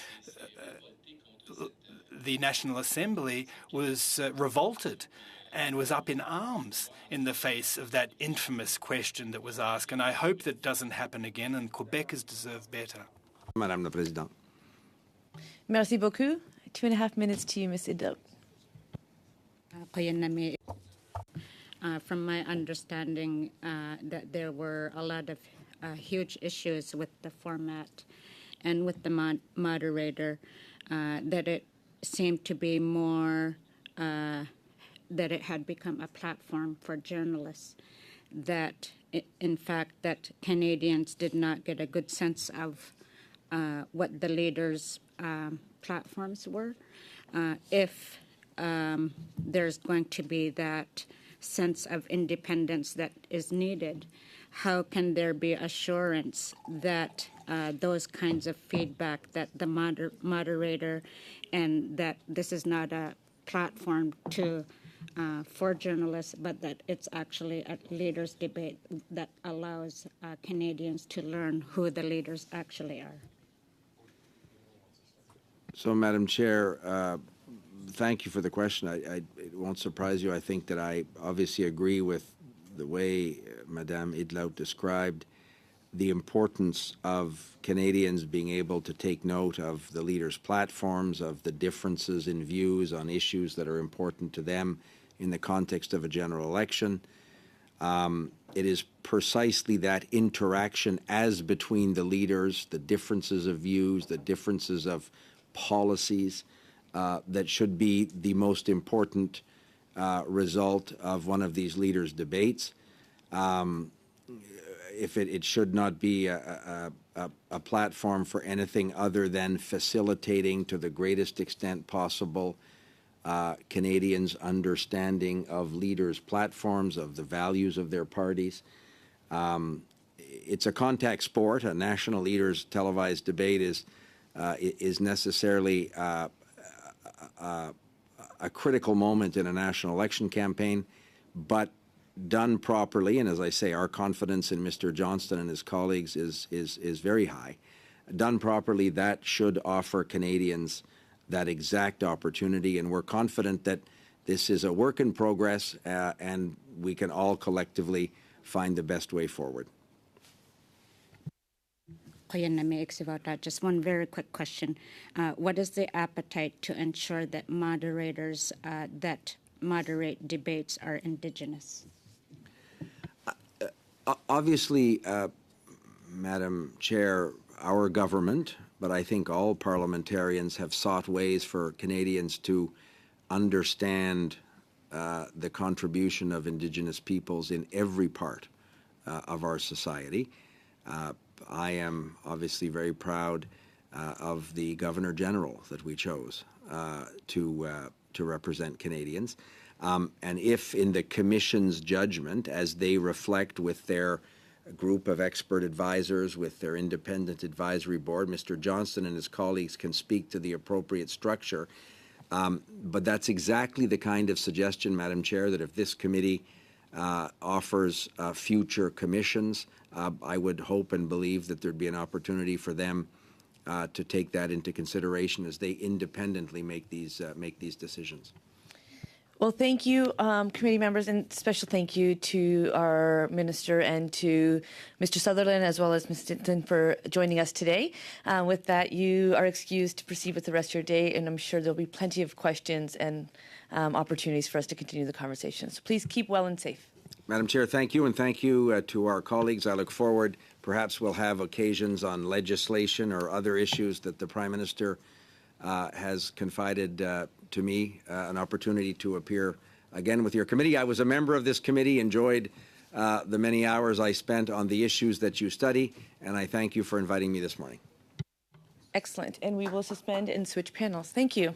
National Assembly was revolted and was up in arms in the face of that infamous question that was asked. And I hope that doesn't happen again, and Quebecers deserve better. Madame la Présidente. Merci beaucoup. 2.5 minutes to you, Ms. Idil. From my understanding, that there were a lot of huge issues with the format and with the moderator, that it seemed to be more, that it had become a platform for journalists, that in fact that Canadians did not get a good sense of what the leaders' platforms were. If there's going to be that sense of independence that is needed, how can there be assurance that those kinds of feedback, that the moderator, and that this is not a platform to for journalists, but that it's actually a leaders' debate that allows Canadians to learn who the leaders actually are? So, Madam Chair, thank you for the question. It won't surprise you. I think that I obviously agree with the way Madame Idlaut described the importance of Canadians being able to take note of the leaders' platforms, of the differences in views on issues that are important to them in the context of a general election. It is precisely that interaction as between the leaders, the differences of views, the differences of policies, that should be the most important result of one of these leaders' debates. If it should not be a platform for anything other than facilitating to the greatest extent possible Canadians' understanding of leaders' platforms, of the values of their parties. It's a contact sport. A national leaders televised debate is necessarily a critical moment in a national election campaign, but done properly, and as I say, our confidence in Mr. Johnston and his colleagues is very high. Done properly, that should offer Canadians that exact opportunity, and we're confident that this is a work in progress, and we can all collectively find the best way forward. Just one very quick question. What is the appetite to ensure that moderators that moderate debates are Indigenous? Obviously, Madam Chair, our government, but I think all parliamentarians have sought ways for Canadians to understand the contribution of Indigenous peoples in every part of our society. I am obviously very proud of the Governor General that we chose to represent Canadians. And if in the Commission's judgment, as they reflect with their group of expert advisors, with their independent advisory board, Mr. Johnston and his colleagues can speak to the appropriate structure. But that's exactly the kind of suggestion, Madam Chair, that if this committee offers future commissions, I would hope and believe that there'd be an opportunity for them to take that into consideration as they independently make these decisions. Well, thank you, committee members, and special thank you to our minister and to Mr. Sutherland as well as Ms. Stinson for joining us today. With that, you are excused to proceed with the rest of your day, and I'm sure there'll be plenty of questions and opportunities for us to continue the conversation. So please keep well and safe. Madam Chair, thank you, and thank you to our colleagues. I look forward. Perhaps we'll have occasions on legislation or other issues that the Prime Minister has confided to me, an opportunity to appear again with your committee. I was a member of this committee, enjoyed the many hours I spent on the issues that you study, and I thank you for inviting me this morning. Excellent. And we will suspend and switch panels. Thank you.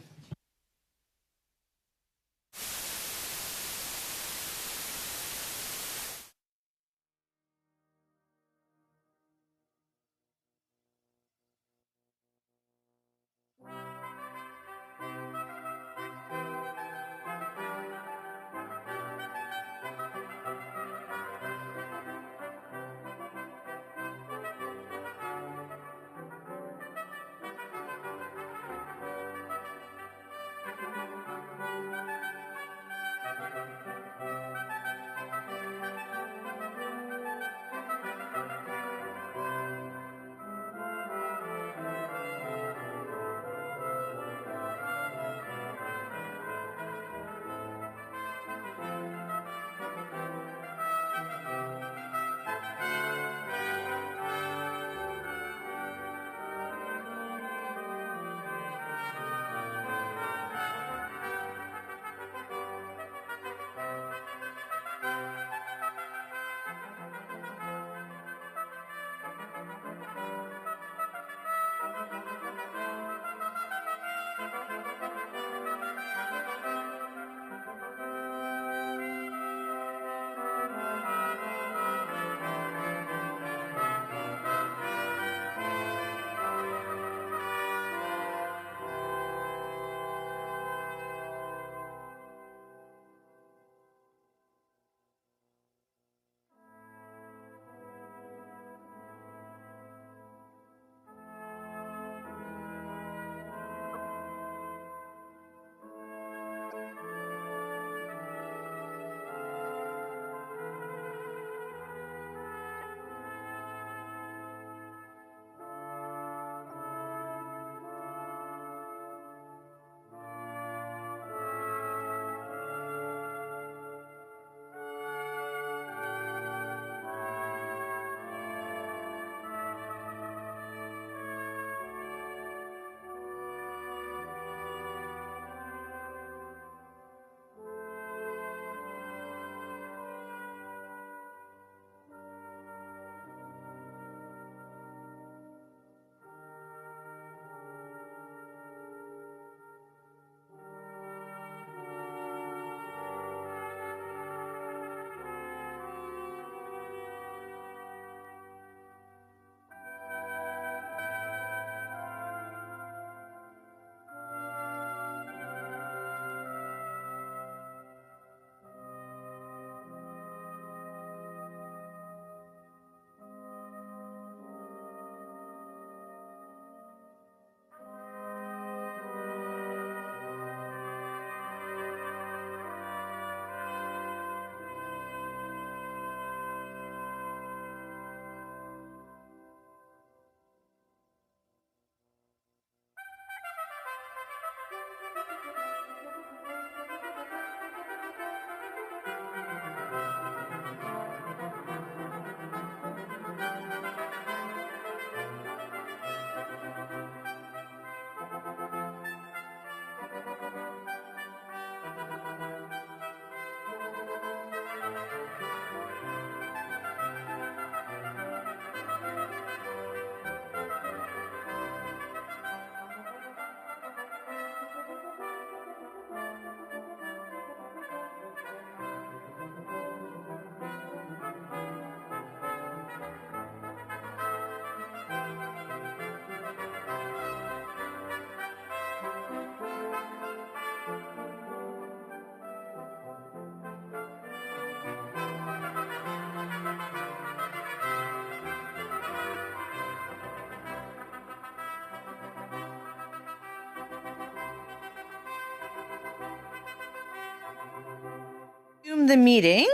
the meeting.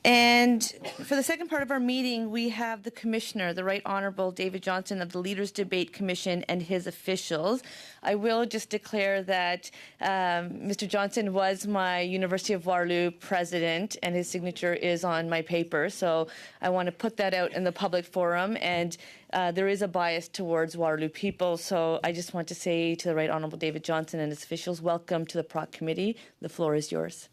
And for the second part of our meeting, we have the Commissioner, the Right Honourable David Johnson of the Leaders Debate Commission and his officials. I will just declare that Mr. Johnson was my University of Waterloo president, and his signature is on my paper. So I want to put that out in the public forum, and there is a bias towards Waterloo people. So I just want to say to the Right Honourable David Johnson and his officials, welcome to the PROC committee. The floor is yours.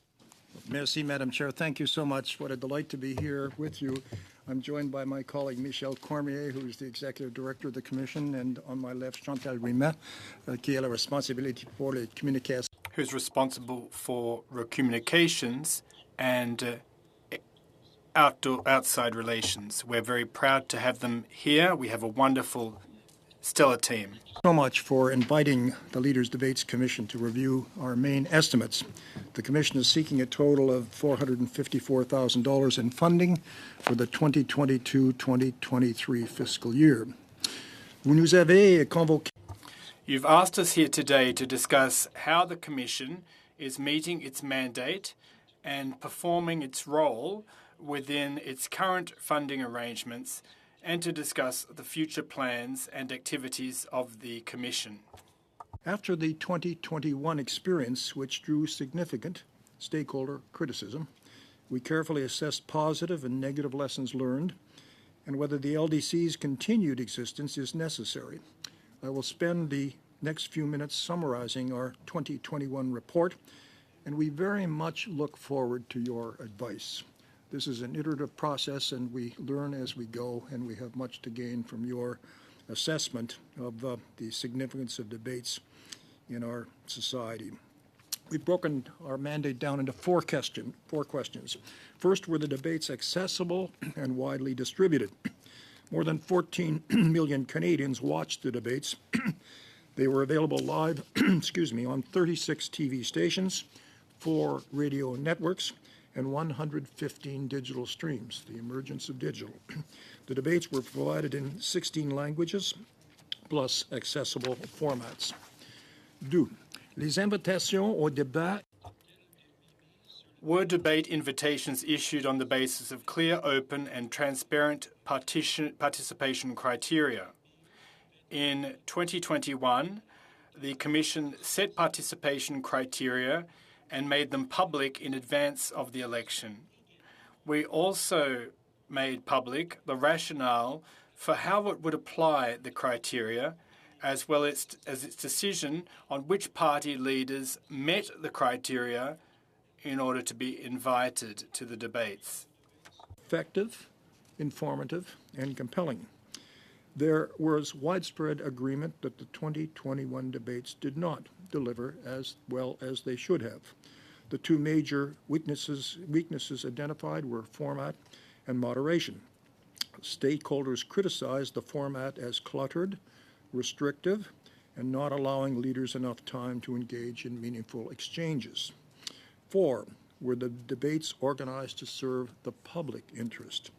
Merci, Madam Chair. Thank you so much. What a delight to be here with you. I'm joined by my colleague Michel Cormier, who is the Executive Director of the Commission, and on my left, Chantal Rimet, qui a la responsabilité pour les communications. Who's responsible for communications and outside relations. We're very proud to have them here. We have a wonderful, stellar team. So much for inviting the Leaders Debates Commission to review our main estimates. The Commission is seeking a total of $454,000 in funding for the 2022-2023 fiscal year. Vous nous avez convoqué. You've asked us here today to discuss how the Commission is meeting its mandate and performing its role within its current funding arrangements, and to discuss the future plans and activities of the Commission. After the 2021 experience, which drew significant stakeholder criticism, we carefully assessed positive and negative lessons learned and whether the LDC's continued existence is necessary. I will spend the next few minutes summarizing our 2021 report, and we very much look forward to your advice. This is an iterative process, and we learn as we go, and we have much to gain from your assessment of the significance of debates in our society. We've broken our mandate down into four questions. First, were the debates accessible and widely distributed? More than 14 million Canadians watched the debates. They were available live on 36 TV stations, 4 radio networks, and 115 digital streams, the emergence of digital. The debates were provided in 16 languages, plus accessible formats. 2. Les invitations au débat. Were debate invitations issued on the basis of clear, open, and transparent participation criteria? In 2021, the Commission set participation criteria and made them public in advance of the election. We also made public the rationale for how it would apply the criteria, as well as its decision on which party leaders met the criteria in order to be invited to the debates. Effective, informative, and compelling. There was widespread agreement that the 2021 debates did not deliver as well as they should have. The two major weaknesses identified were format and moderation. Stakeholders criticized the format as cluttered, restrictive, and not allowing leaders enough time to engage in meaningful exchanges. 4, were the debates organized to serve the public interest?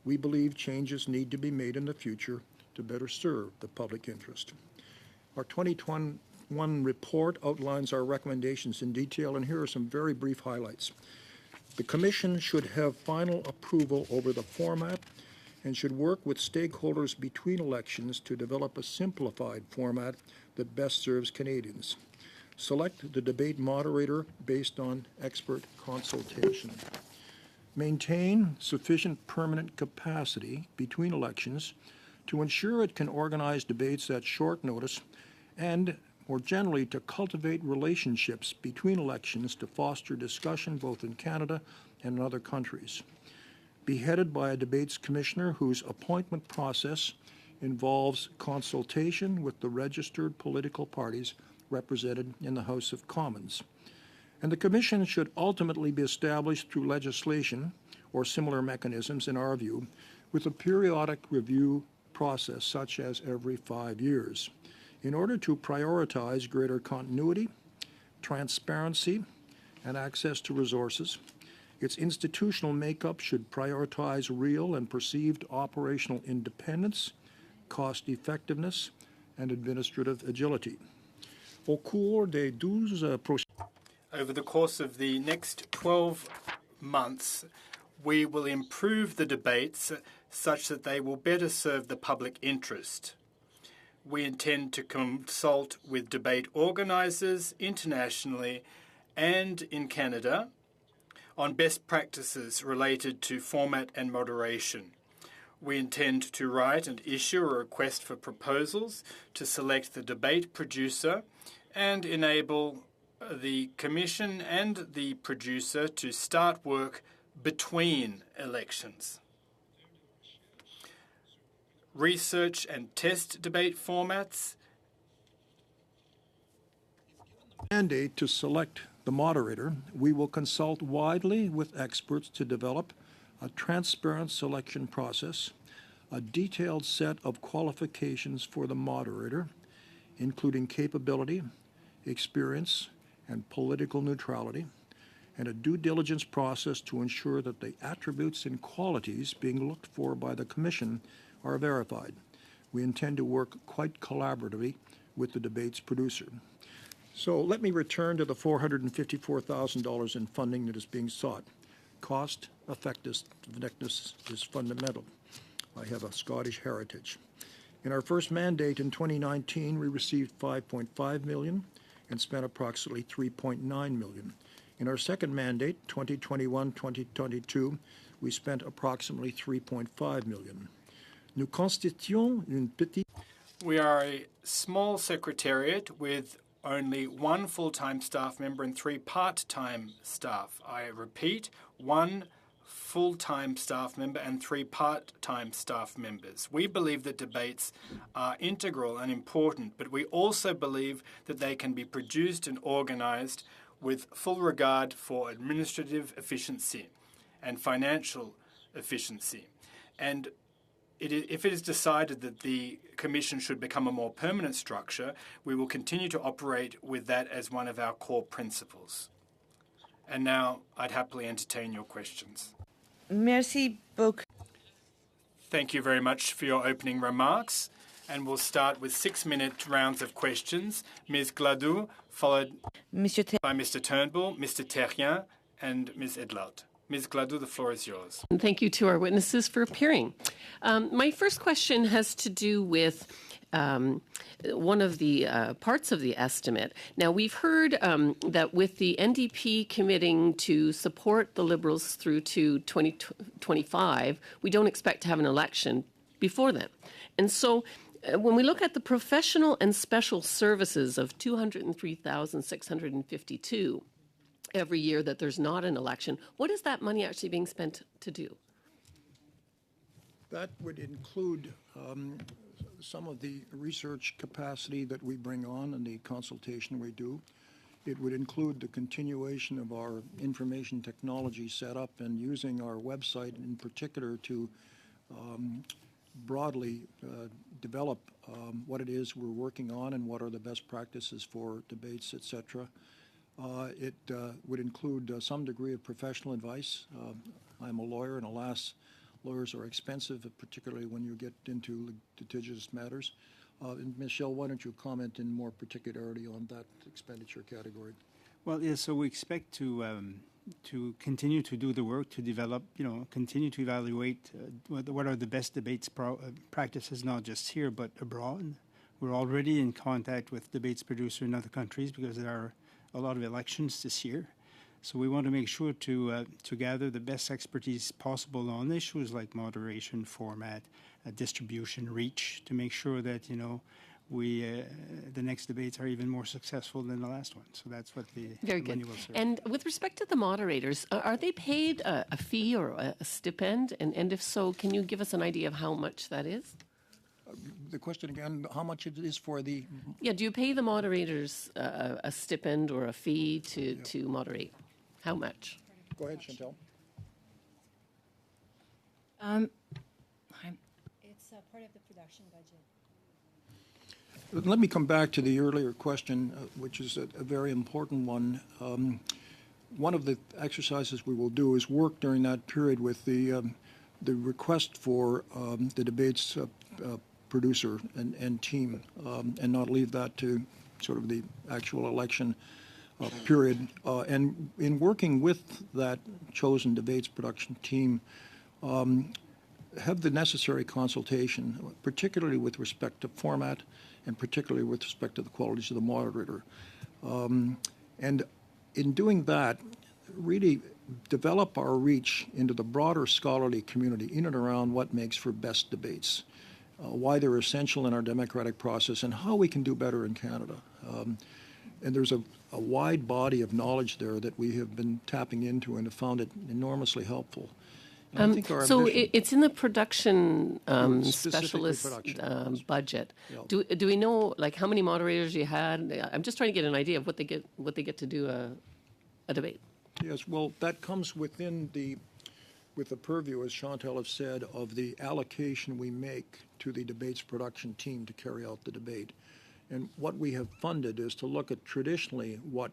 We believe changes need to be made in the future to better serve the public interest. Our 2021 report outlines our recommendations in detail, and here are some very brief highlights. The Commission should have final approval over the format and should work with stakeholders between elections to develop a simplified format that best serves Canadians. Select the debate moderator based on expert consultation. Maintain sufficient permanent capacity between elections to ensure it can organize debates at short notice and, more generally, to cultivate relationships between elections to foster discussion both in Canada and in other countries. Be headed by a debates commissioner whose appointment process involves consultation with the registered political parties represented in the House of Commons. And the Commission should ultimately be established through legislation or similar mechanisms, in our view, with a periodic review process such as every 5 years, in order to prioritize greater continuity, transparency, and access to resources. Its institutional makeup should prioritize real and perceived operational independence, cost effectiveness, and administrative agility. Au cours des 12 over the course of the next 12 months, we will improve the debates such that they will better serve the public interest. We intend to consult with debate organisers internationally and in Canada on best practices related to format and moderation. We intend to write and issue a request for proposals to select the debate producer and enable the Commission and the producer to start work between elections. Research and test debate formats. Mandate to select the moderator, we will consult widely with experts to develop a transparent selection process, a detailed set of qualifications for the moderator, including capability, experience, and political neutrality, and a due diligence process to ensure that the attributes and qualities being looked for by the Commission are verified. We intend to work quite collaboratively with the debate's producer. So let me return to the $454,000 in funding that is being sought. Cost effectiveness is fundamental. I have a Scottish heritage. In our first mandate in 2019, we received $5.5 million and spent approximately $3.9 million. In our second mandate, 2021-2022, we spent approximately $3.5 million. Nous constituons une petite... We are a small secretariat with only one full-time staff member and 3 part-time staff. I repeat, 1 full-time staff member and 3 part-time staff members. We believe that debates are integral and important, but we also believe that they can be produced and organised with full regard for administrative efficiency and financial efficiency. And if it is decided that the Commission should become a more permanent structure, we will continue to operate with that as one of our core principles. And now I'd happily entertain your questions. Merci beaucoup. Thank you very much for your opening remarks. And we'll start with 6-minute rounds of questions. Ms. Gladue, followed by Mr. Turnbull, Mr. Terrien, and Ms. Edlaut. Ms. Gladue, the floor is yours. And thank you to our witnesses for appearing. My first question has to do with one of the parts of the estimate. Now, we've heard that with the NDP committing to support the Liberals through to 2025, we don't expect to have an election before then. And so when we look at the professional and special services of $203,652 every year that there's not an election, what is that money actually being spent to do? That would include some of the research capacity that we bring on and the consultation we do. It would include the continuation of our information technology setup and using our website in particular to broadly develop what it is we're working on and what are the best practices for debates, etc. It would include some degree of professional advice. I'm a lawyer, and alas, lawyers are expensive, particularly when you get into litigious matters. And Michelle, why don't you comment in more particularity on that expenditure category? Well, yes, so we expect to continue to do the work to develop, continue to evaluate what are the best debates practices, not just here, but abroad. We're already in contact with debates producers in other countries because there are a lot of elections this year. So we want to make sure to gather the best expertise possible on issues like moderation, format, distribution, reach, to make sure that, the next debates are even more successful than the last one. So that's what the money will serve. And with respect to the moderators, are they paid a fee or a stipend? And if so, can you give us an idea of how much that is? The question again, how much it is for the... Yeah, do you pay the moderators a stipend or a fee to moderate? How much? Go ahead, Chantal. It's part of the production budget. Let me come back to the earlier question, which is a very important one. One of the exercises we will do is work during that period with the request for the debates producer and team, and not leave that to sort of the actual election. period. And in working with that chosen debates production team, have the necessary consultation, particularly with respect to format and particularly with respect to the qualities of the moderator. And in doing that, really develop our reach into the broader scholarly community in and around what makes for best debates, why they're essential in our democratic process, and how we can do better in Canada. And there's a wide body of knowledge there that we have been tapping into and have found it enormously helpful. And I think our So ambition- it's in the production Specifically specialist production. budget. Yeah. Do we know like how many moderators you had? I'm just trying to get an idea of what they get to do a debate. Yes, well, that comes with the purview, as Chantal has said, of the allocation we make to the debates production team to carry out the debate. And what we have funded is to look at traditionally what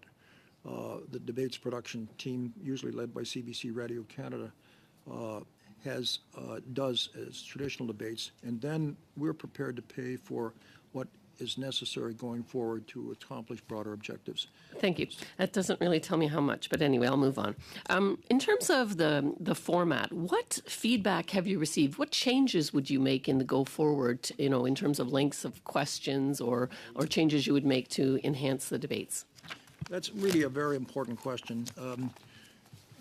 the debates production team, usually led by CBC Radio Canada, does as traditional debates, and then we're prepared to pay for what is necessary going forward to accomplish broader objectives. Thank you. That doesn't really tell me how much, but anyway, I'll move on. In terms of the format, what feedback have you received? What changes would you make in the go forward, in terms of lengths of questions or changes you would make to enhance the debates? That's really a very important question.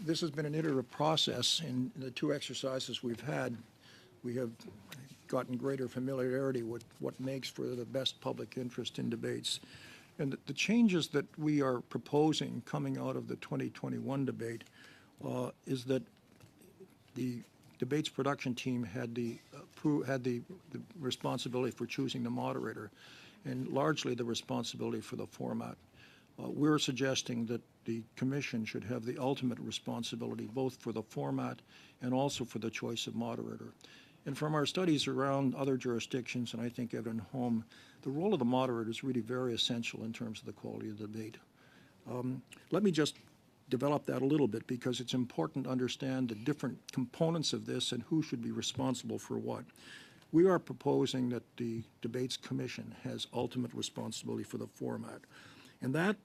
This has been an iterative process. In the two exercises we've had, we have gotten greater familiarity with what makes for the best public interest in debates. And the changes that we are proposing coming out of the 2021 debate is that the debates production team had the responsibility for choosing the moderator and largely the responsibility for the format. We're suggesting that the Commission should have the ultimate responsibility both for the format and also for the choice of moderator. And from our studies around other jurisdictions, and I think even home, the role of the moderator is really very essential in terms of the quality of the debate. Let me just develop that a little bit because it's important to understand the different components of this and who should be responsible for what. We are proposing that the Debates Commission has ultimate responsibility for the format. And that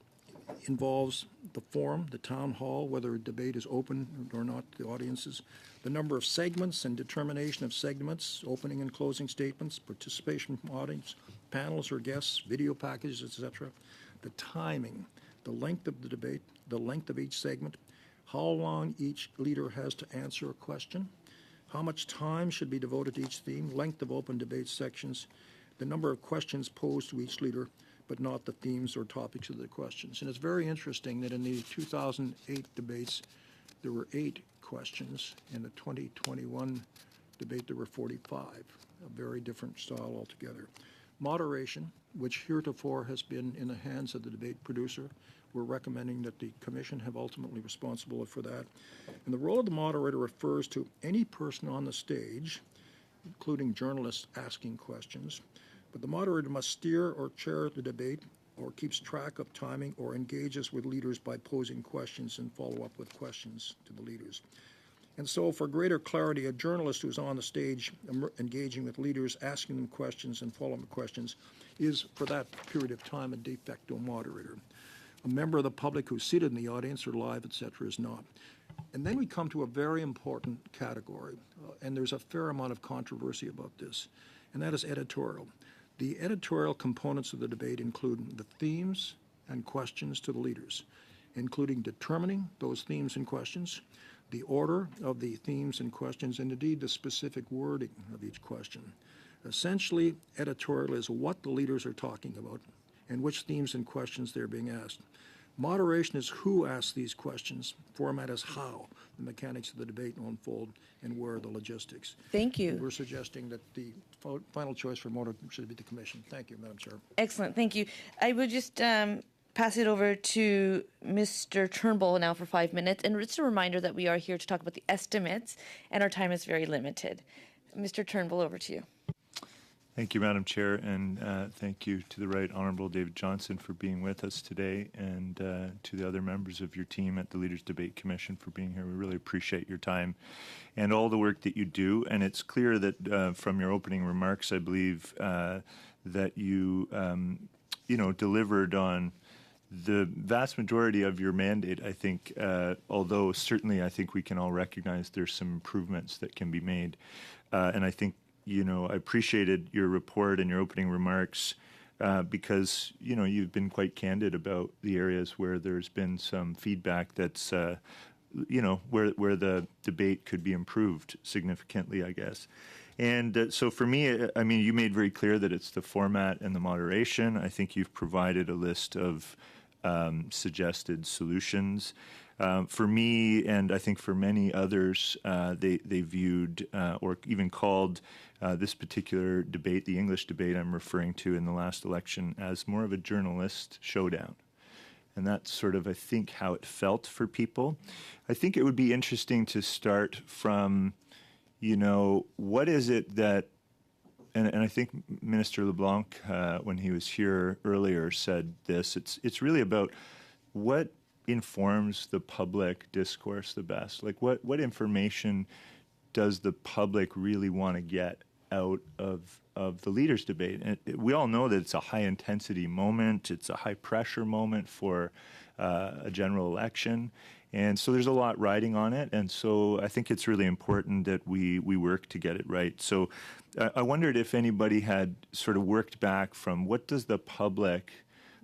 involves the forum, the town hall, whether a debate is open or not to the audiences, the number of segments and determination of segments, opening and closing statements, participation from audience, panels or guests, video packages, etc., the timing, the length of the debate, the length of each segment, how long each leader has to answer a question, how much time should be devoted to each theme, length of open debate sections, the number of questions posed to each leader, but not the themes or topics of the questions. And it's very interesting that in the 2008 debates, there were 8 questions. In the 2021 debate, there were 45, a very different style altogether. Moderation, which heretofore has been in the hands of the debate producer, we're recommending that the Commission have ultimately responsibility for that. And the role of the moderator refers to any person on the stage, including journalists asking questions, but the moderator must steer or chair the debate or keeps track of timing or engages with leaders by posing questions and follow up with questions to the leaders. And so for greater clarity, a journalist who's on the stage engaging with leaders, asking them questions and following up questions is, for that period of time, a de facto moderator. A member of the public who's seated in the audience or live, etc., is not. And then we come to a very important category, and there's a fair amount of controversy about this, and that is editorial. The editorial components of the debate include the themes and questions to the leaders, including determining those themes and questions, the order of the themes and questions, and indeed the specific wording of each question. Essentially, editorial is what the leaders are talking about and which themes and questions they're being asked. Moderation is who asks these questions. Format is how the mechanics of the debate will unfold and where are the logistics. Thank you. We're suggesting that the final choice for moderator should be the Commission. Thank you, Madam Chair. Excellent. Thank you. I would just pass it over to Mr. Turnbull now for 5 minutes. And just a reminder that we are here to talk about the estimates, and our time is very limited. Mr. Turnbull, over to you. Thank you, Madam Chair, and thank you to the Right Honourable David Johnson for being with us today, and to the other members of your team at the Leaders Debate Commission for being here. We really appreciate your time and all the work that you do. And it's clear that from your opening remarks, I believe that you, delivered on the vast majority of your mandate, I think, although certainly I think we can all recognize there's some improvements that can be made. And I think, I appreciated your report and your opening remarks because, you've been quite candid about the areas where there's been some feedback that's, where the debate could be improved significantly, I guess. And so for me, I mean, you made very clear that it's the format and the moderation. I think you've provided a list of suggested solutions. For me, and I think for many others, they viewed or even called this particular debate, the English debate I'm referring to in the last election, as more of a journalist showdown. And that's sort of, I think, how it felt for people. I think it would be interesting to start from, what is it that, and I think Minister LeBlanc, when he was here earlier, said this, it's really about what informs the public discourse the best? Like what information does the public really want to get out of the leaders' debate? And we all know that it's a high-intensity moment. It's a high-pressure moment for a general election. And so there's a lot riding on it. And so I think it's really important that we work to get it right. So I wondered if anybody had sort of worked back from what does the public,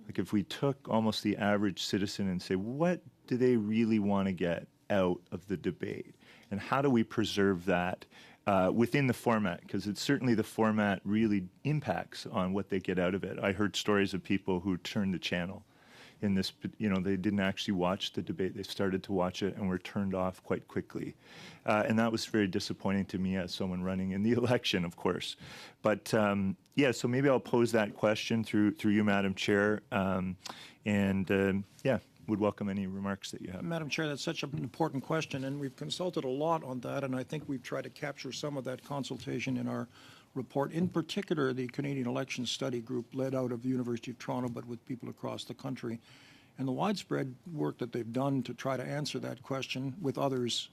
like if we took almost the average citizen and say, what do they really want to get out of the debate? And how do we preserve that within the format? Because it's certainly the format really impacts on what they get out of it. I heard stories of people who turned the channel in this, they didn't actually watch the debate. They started to watch it and were turned off quite quickly. And that was very disappointing to me as someone running in the election, of course. But so maybe I'll pose that question through you, Madam Chair. Would welcome any remarks that you have. Madam Chair, that's such an important question, and we've consulted a lot on that, and I think we've tried to capture some of that consultation in our report. In particular, the Canadian Election Study Group, led out of the University of Toronto, but with people across the country, and the widespread work that they've done to try to answer that question with others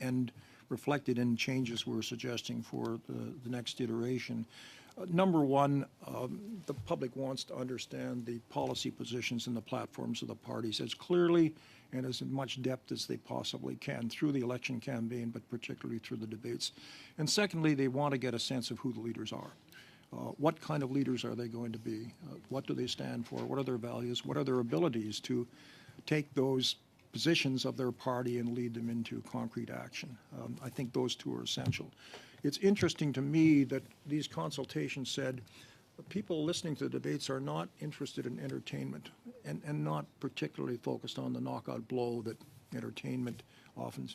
and reflected in changes we're suggesting for the next iteration. Number one, the public wants to understand the policy positions and the platforms of the parties as clearly and as in much depth as they possibly can through the election campaign, but particularly through the debates. And secondly, they want to get a sense of who the leaders are. What kind of leaders are they going to be? What do they stand for? What are their values? What are their abilities to take those positions of their party and lead them into concrete action? I think those two are essential. It's interesting to me that these consultations said people listening to the debates are not interested in entertainment and not particularly focused on the knockout blow that entertainment often,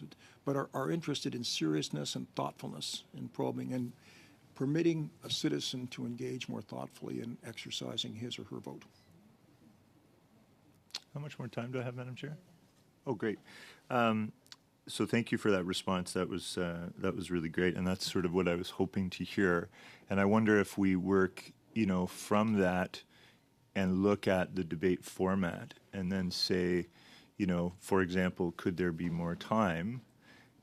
but are interested in seriousness and thoughtfulness in probing and permitting a citizen to engage more thoughtfully in exercising his or her vote. How much more time do I have, Madam Chair? Oh, great. So thank you for that response. That was really great, and that's sort of what I was hoping to hear. And I wonder if we work, from that and look at the debate format and then say, for example, could there be more time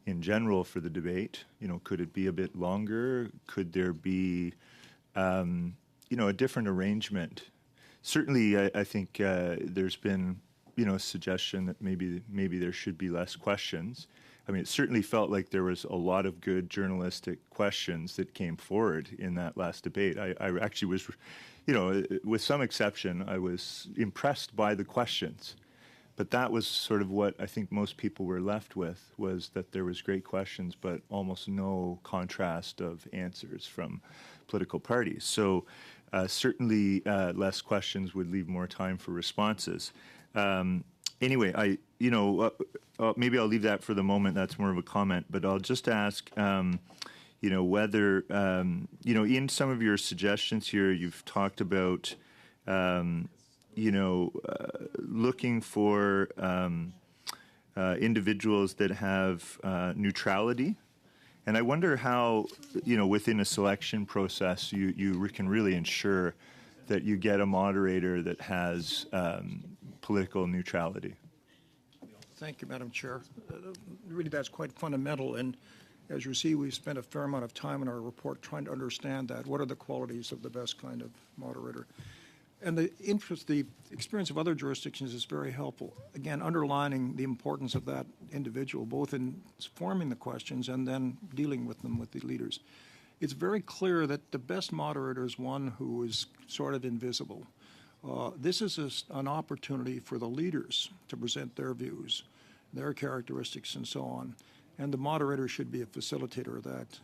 in general for the debate? Could it be a bit longer? Could there be, a different arrangement? Certainly, I think there's been, a suggestion that maybe there should be less questions. I mean, it certainly felt like there was a lot of good journalistic questions that came forward in that last debate. I actually was, with some exception, I was impressed by the questions. But that was sort of what I think most people were left with, was that there was great questions, but almost no contrast of answers from political parties. So certainly less questions would leave more time for responses. Anyway, maybe I'll leave that for the moment. That's more of a comment, but I'll just ask, whether, in some of your suggestions here, you've talked about, looking for individuals that have neutrality. And I wonder how, within a selection process, you can really ensure that you get a moderator that has political neutrality. Thank you, Madam Chair. Really, that's quite fundamental. And as you see, we've spent a fair amount of time in our report trying to understand that. What are the qualities of the best kind of moderator? And the experience of other jurisdictions is very helpful. Again, underlining the importance of that individual, both in forming the questions and then dealing with them with the leaders. It's very clear that the best moderator is one who is sort of invisible. This is an opportunity for the leaders to present their views, their characteristics, and so on. And the moderator should be a facilitator of that.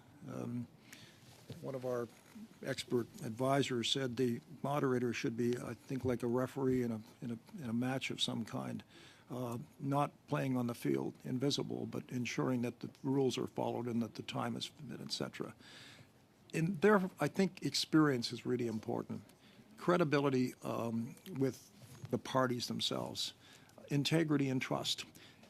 One of our expert advisors said the moderator should be, I think, like a referee in a match of some kind, not playing on the field, invisible, but ensuring that the rules are followed and that the time is, etc. In there, I think experience is really important. Credibility with the parties themselves, integrity and trust.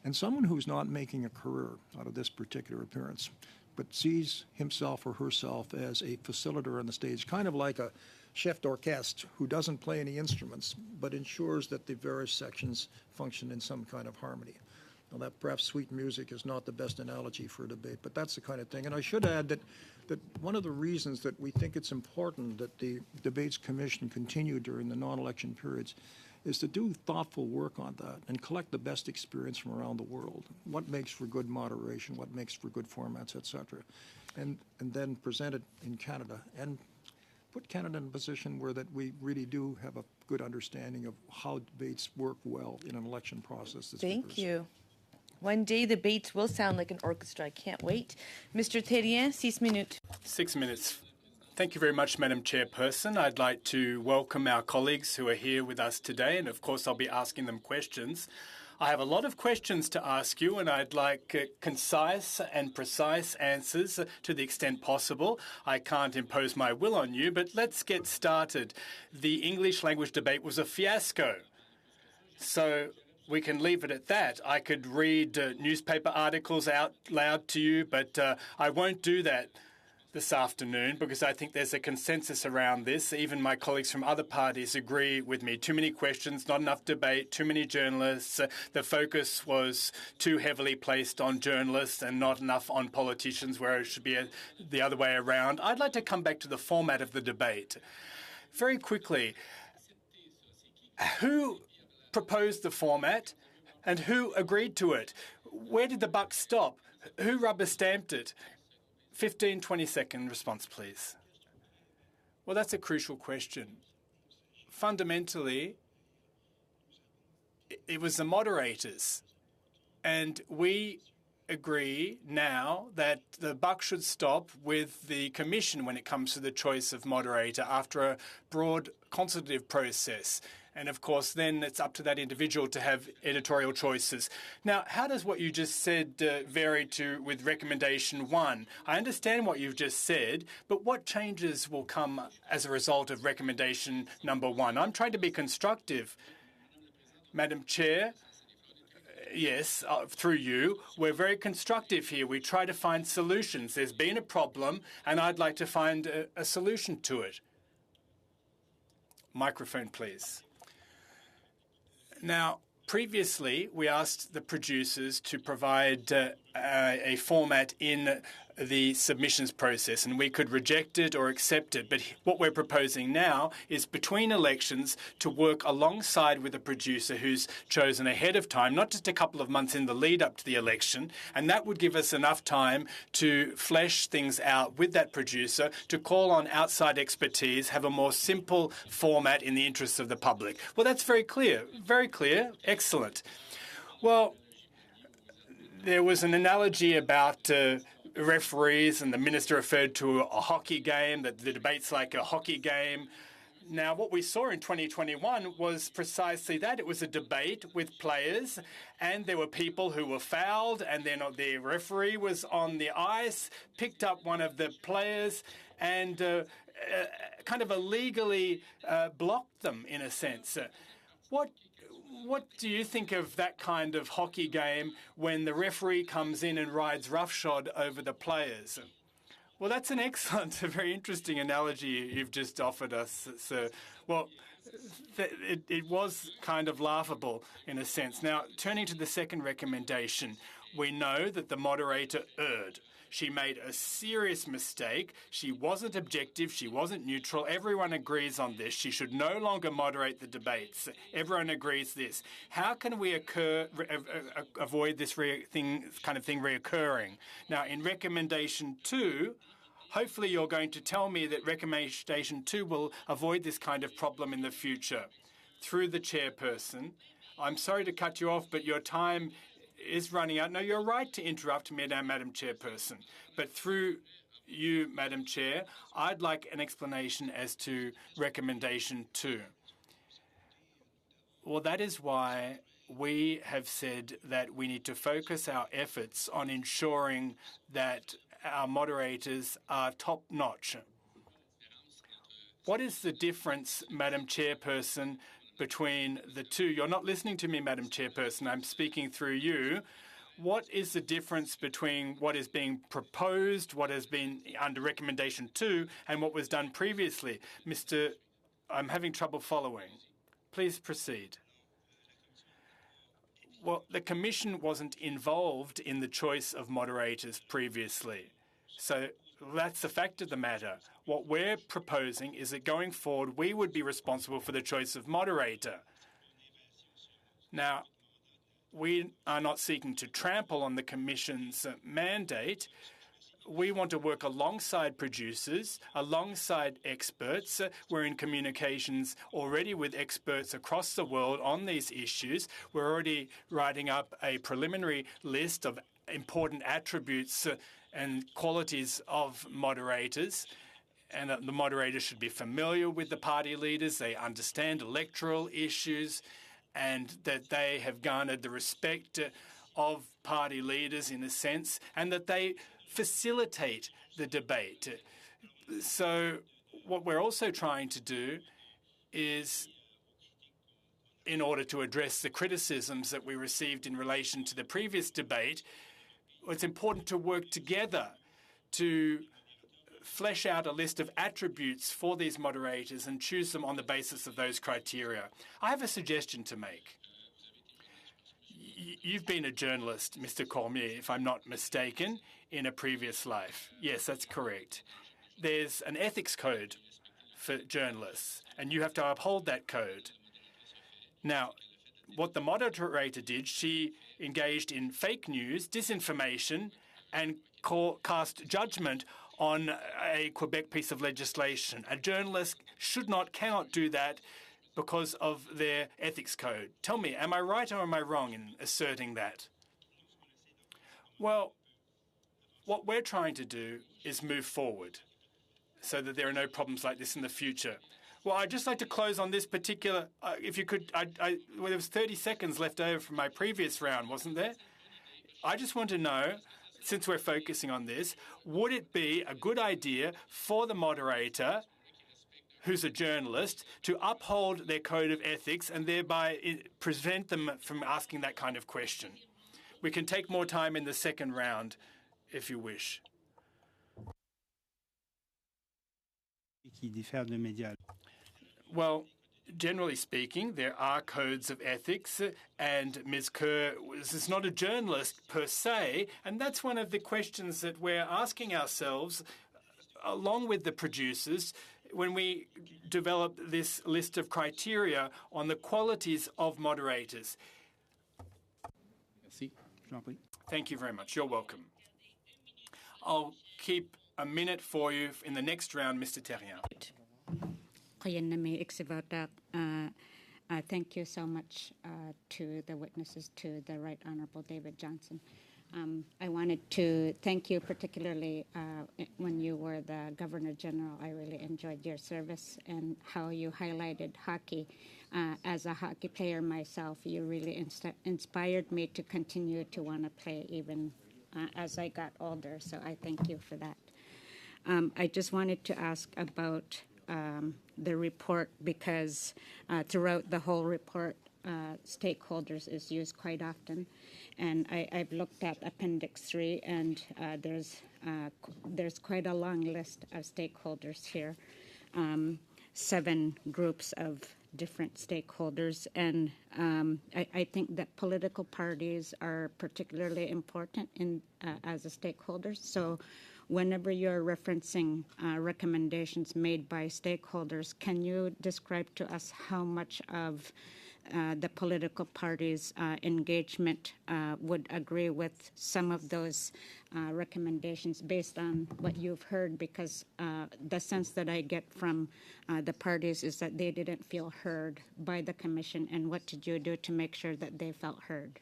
And someone who's not making a career out of this particular appearance, but sees himself or herself as a facilitator on the stage, kind of like a chef d'orchestre who doesn't play any instruments, but ensures that the various sections function in some kind of harmony. Now, that perhaps sweet music is not the best analogy for a debate, but that's the kind of thing. And I should add that one of the reasons that we think it's important that the Debates Commission continue during the non-election periods is to do thoughtful work on that and collect the best experience from around the world. What makes for good moderation, what makes for good formats, etc. And then present it in Canada and put Canada in a position where that we really do have a good understanding of how debates work well in an election process. Thank you. One day debates will sound like an orchestra. I can't wait. Mr. Thérien, 6 minutes. 6 minutes. Thank you very much, Madam Chairperson. I'd like to welcome our colleagues who are here with us today, and of course I'll be asking them questions. I have a lot of questions to ask you, and I'd like concise and precise answers to the extent possible. I can't impose my will on you, but let's get started. The English language debate was a fiasco, so we can leave it at that. I could read newspaper articles out loud to you, but I won't do that this afternoon because I think there's a consensus around this. Even my colleagues from other parties agree with me. Too many questions, not enough debate, too many journalists. The focus was too heavily placed on journalists and not enough on politicians, where it should be the other way around. I'd like to come back to the format of the debate. Very quickly, who proposed the format and who agreed to it? Where did the buck stop? Who rubber stamped it? 15, 20-second response, please. Well, that's a crucial question. Fundamentally, it was the moderators. And we agree now that the buck should stop with the Commission when it comes to the choice of moderator after a broad consultative process. And of course, then it's up to that individual to have editorial choices. Now, how does what you just said vary with recommendation 1? I understand what you've just said, but what changes will come as a result of recommendation number 1? I'm trying to be constructive. Madam Chair, yes, through you, we're very constructive here. We try to find solutions. There's been a problem, and I'd like to find a solution to it. Microphone, please. Now, previously, we asked the producers to provide a format in the submissions process, and we could reject it or accept it. But what we're proposing now is between elections to work alongside with a producer who's chosen ahead of time, not just a couple of months in the lead up to the election, and that would give us enough time to flesh things out with that producer, to call on outside expertise, have a more simple format in the interests of the public. Well, that's very clear. Very clear. Excellent. Well, there was an analogy about referees, and the minister referred to a hockey game, that the debate's like a hockey game. Now, what we saw in 2021 was precisely that. It was a debate with players, and there were people who were fouled, and then the referee was on the ice, picked up one of the players, and kind of illegally blocked them, in a sense. What do you think of that kind of hockey game when the referee comes in and rides roughshod over the players? Well, that's an excellent, a very interesting analogy you've just offered us, sir. Well, it was kind of laughable in a sense. Now, turning to the second recommendation, We know that the moderator erred. She made a serious mistake. She wasn't objective. She wasn't neutral. Everyone agrees on this. She should no longer moderate the debates. Everyone agrees this. How can we avoid this kind of thing reoccurring? Now, in recommendation 2, hopefully you're going to tell me that recommendation 2 will avoid this kind of problem in the future. Through the chairperson, I'm sorry to cut you off, but your time is running out. No, you're right to interrupt me, Madam Chairperson. But through you, Madam Chair, I'd like an explanation as to recommendation 2. Well, that is why we have said that we need to focus our efforts on ensuring that our moderators are top-notch. What is the difference, Madam Chairperson, between the two? You're not listening to me, Madam Chairperson. I'm speaking through you. What is the difference between what is being proposed, what has been under recommendation 2, and what was done previously? I'm having trouble following. Please proceed. Well, the Commission wasn't involved in the choice of moderators previously. So that's the fact of the matter. What we're proposing is that going forward, we would be responsible for the choice of moderator. Now, we are not seeking to trample on the Commission's mandate. We want to work alongside producers, alongside experts. We're in communications already with experts across the world on these issues. We're already writing up a preliminary list of important attributes and qualities of moderators, and that the moderators should be familiar with the party leaders, they understand electoral issues, and that they have garnered the respect of party leaders in a sense, and that they facilitate the debate. So what we're also trying to do is, in order to address the criticisms that we received in relation to the previous debate, it's important to work together to flesh out a list of attributes for these moderators and choose them on the basis of those criteria. I have a suggestion to make. You've been a journalist, Mr. Cormier, if I'm not mistaken, in a previous life. Yes, that's correct. There's an ethics code for journalists, and you have to uphold that code. Now, what the moderator did, she engaged in fake news, disinformation, and cast judgment on a Quebec piece of legislation. A journalist cannot do that because of their ethics code. Tell me, am I right or am I wrong in asserting that? Well, what we're trying to do is move forward so that there are no problems like this in the future. Well, I'd just like to close on this particular, if you could, well, there was 30 seconds left over from my previous round, wasn't there? I just want to know, since we're focusing on this, would it be a good idea for the moderator, who's a journalist, to uphold their code of ethics and thereby prevent them from asking that kind of question? We can take more time in the second round, if you wish. Well, generally speaking, there are codes of ethics, and Ms. Kerr is not a journalist per se, and that's one of the questions that we're asking ourselves, along with the producers, when we develop this list of criteria on the qualities of moderators. Thank you very much. You're welcome. I'll keep a minute for you in the next round, Mr. Terrien. Thank you so much to the witnesses, to the Right Honourable David Johnson. I wanted to thank you particularly when you were the Governor General. I really enjoyed your service and how you highlighted hockey. As a hockey player myself, you really inspired me to continue to want to play even as I got older, so I thank you for that. I just wanted to ask about the report, because throughout the whole report, stakeholders is used quite often, and I've looked at Appendix 3, and there's quite a long list of stakeholders here, 7 groups of different stakeholders, and I think that political parties are particularly important as a stakeholder. So whenever you're referencing recommendations made by stakeholders, can you describe to us how much of the political parties' engagement would agree with some of those recommendations based on what you've heard? Because the sense that I get from the parties is that they didn't feel heard by the commission. And what did you do to make sure that they felt heard?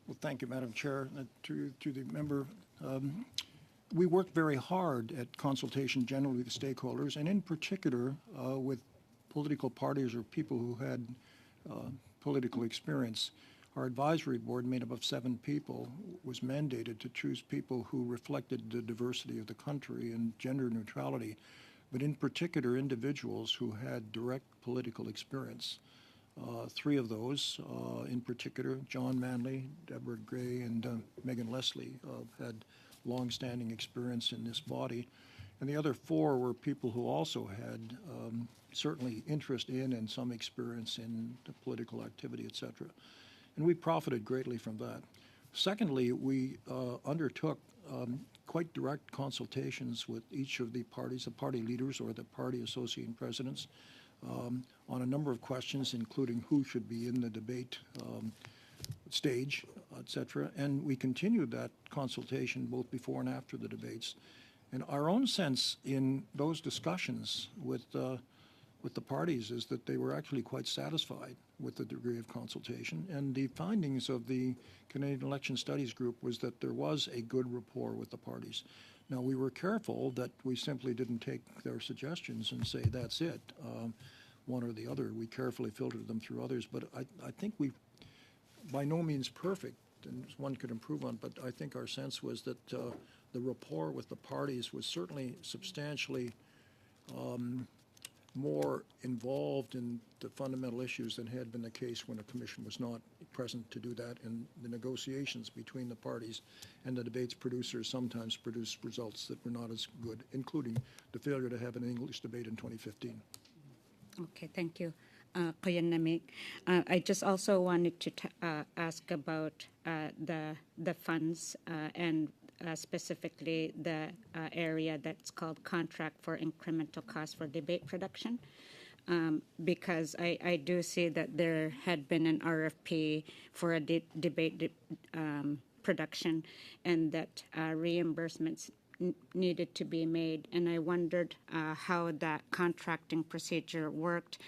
Well, thank you, Madam Chair. To the member, we worked very hard at consultation generally with the stakeholders, and in particular with political parties or people who had political experience. Our advisory board, made up of 7 people, was mandated to choose people who reflected the diversity of the country and gender neutrality, but in particular individuals who had direct political experience. 3 of those, in particular, John Manley, Deborah Gray, and Megan Leslie, had long-standing experience in this body. And the other 4 were people who also had certainly interest in and some experience in the political activity, et cetera. And we profited greatly from that. Secondly, we undertook quite direct consultations with each of the parties, the party leaders or the party associating presidents, on a number of questions, including who should be in the debate stage, et cetera. And we continued that consultation both before and after the debates. And our own sense in those discussions with the parties is that they were actually quite satisfied with the degree of consultation. And the findings of the Canadian Election Studies Group was that there was a good rapport with the parties. Now, we were careful that we simply didn't take their suggestions and say, that's it, one or the other. We carefully filtered them through others. But I think we, by no means perfect, and one could improve on, but I think our sense was that the rapport with the parties was certainly substantially more involved in the fundamental issues than had been the case when a commission was not present to do that. And the negotiations between the parties and the debates producers sometimes produced results that were not as good, including the failure to have an English debate in 2015. Okay, thank you. I just also wanted to ask about the funds and specifically the area that's called Contract for Incremental Cost for Debate Production, because I do see that there had been an RFP for a debate production and that reimbursements needed to be made, and I wondered how that contracting procedure worked.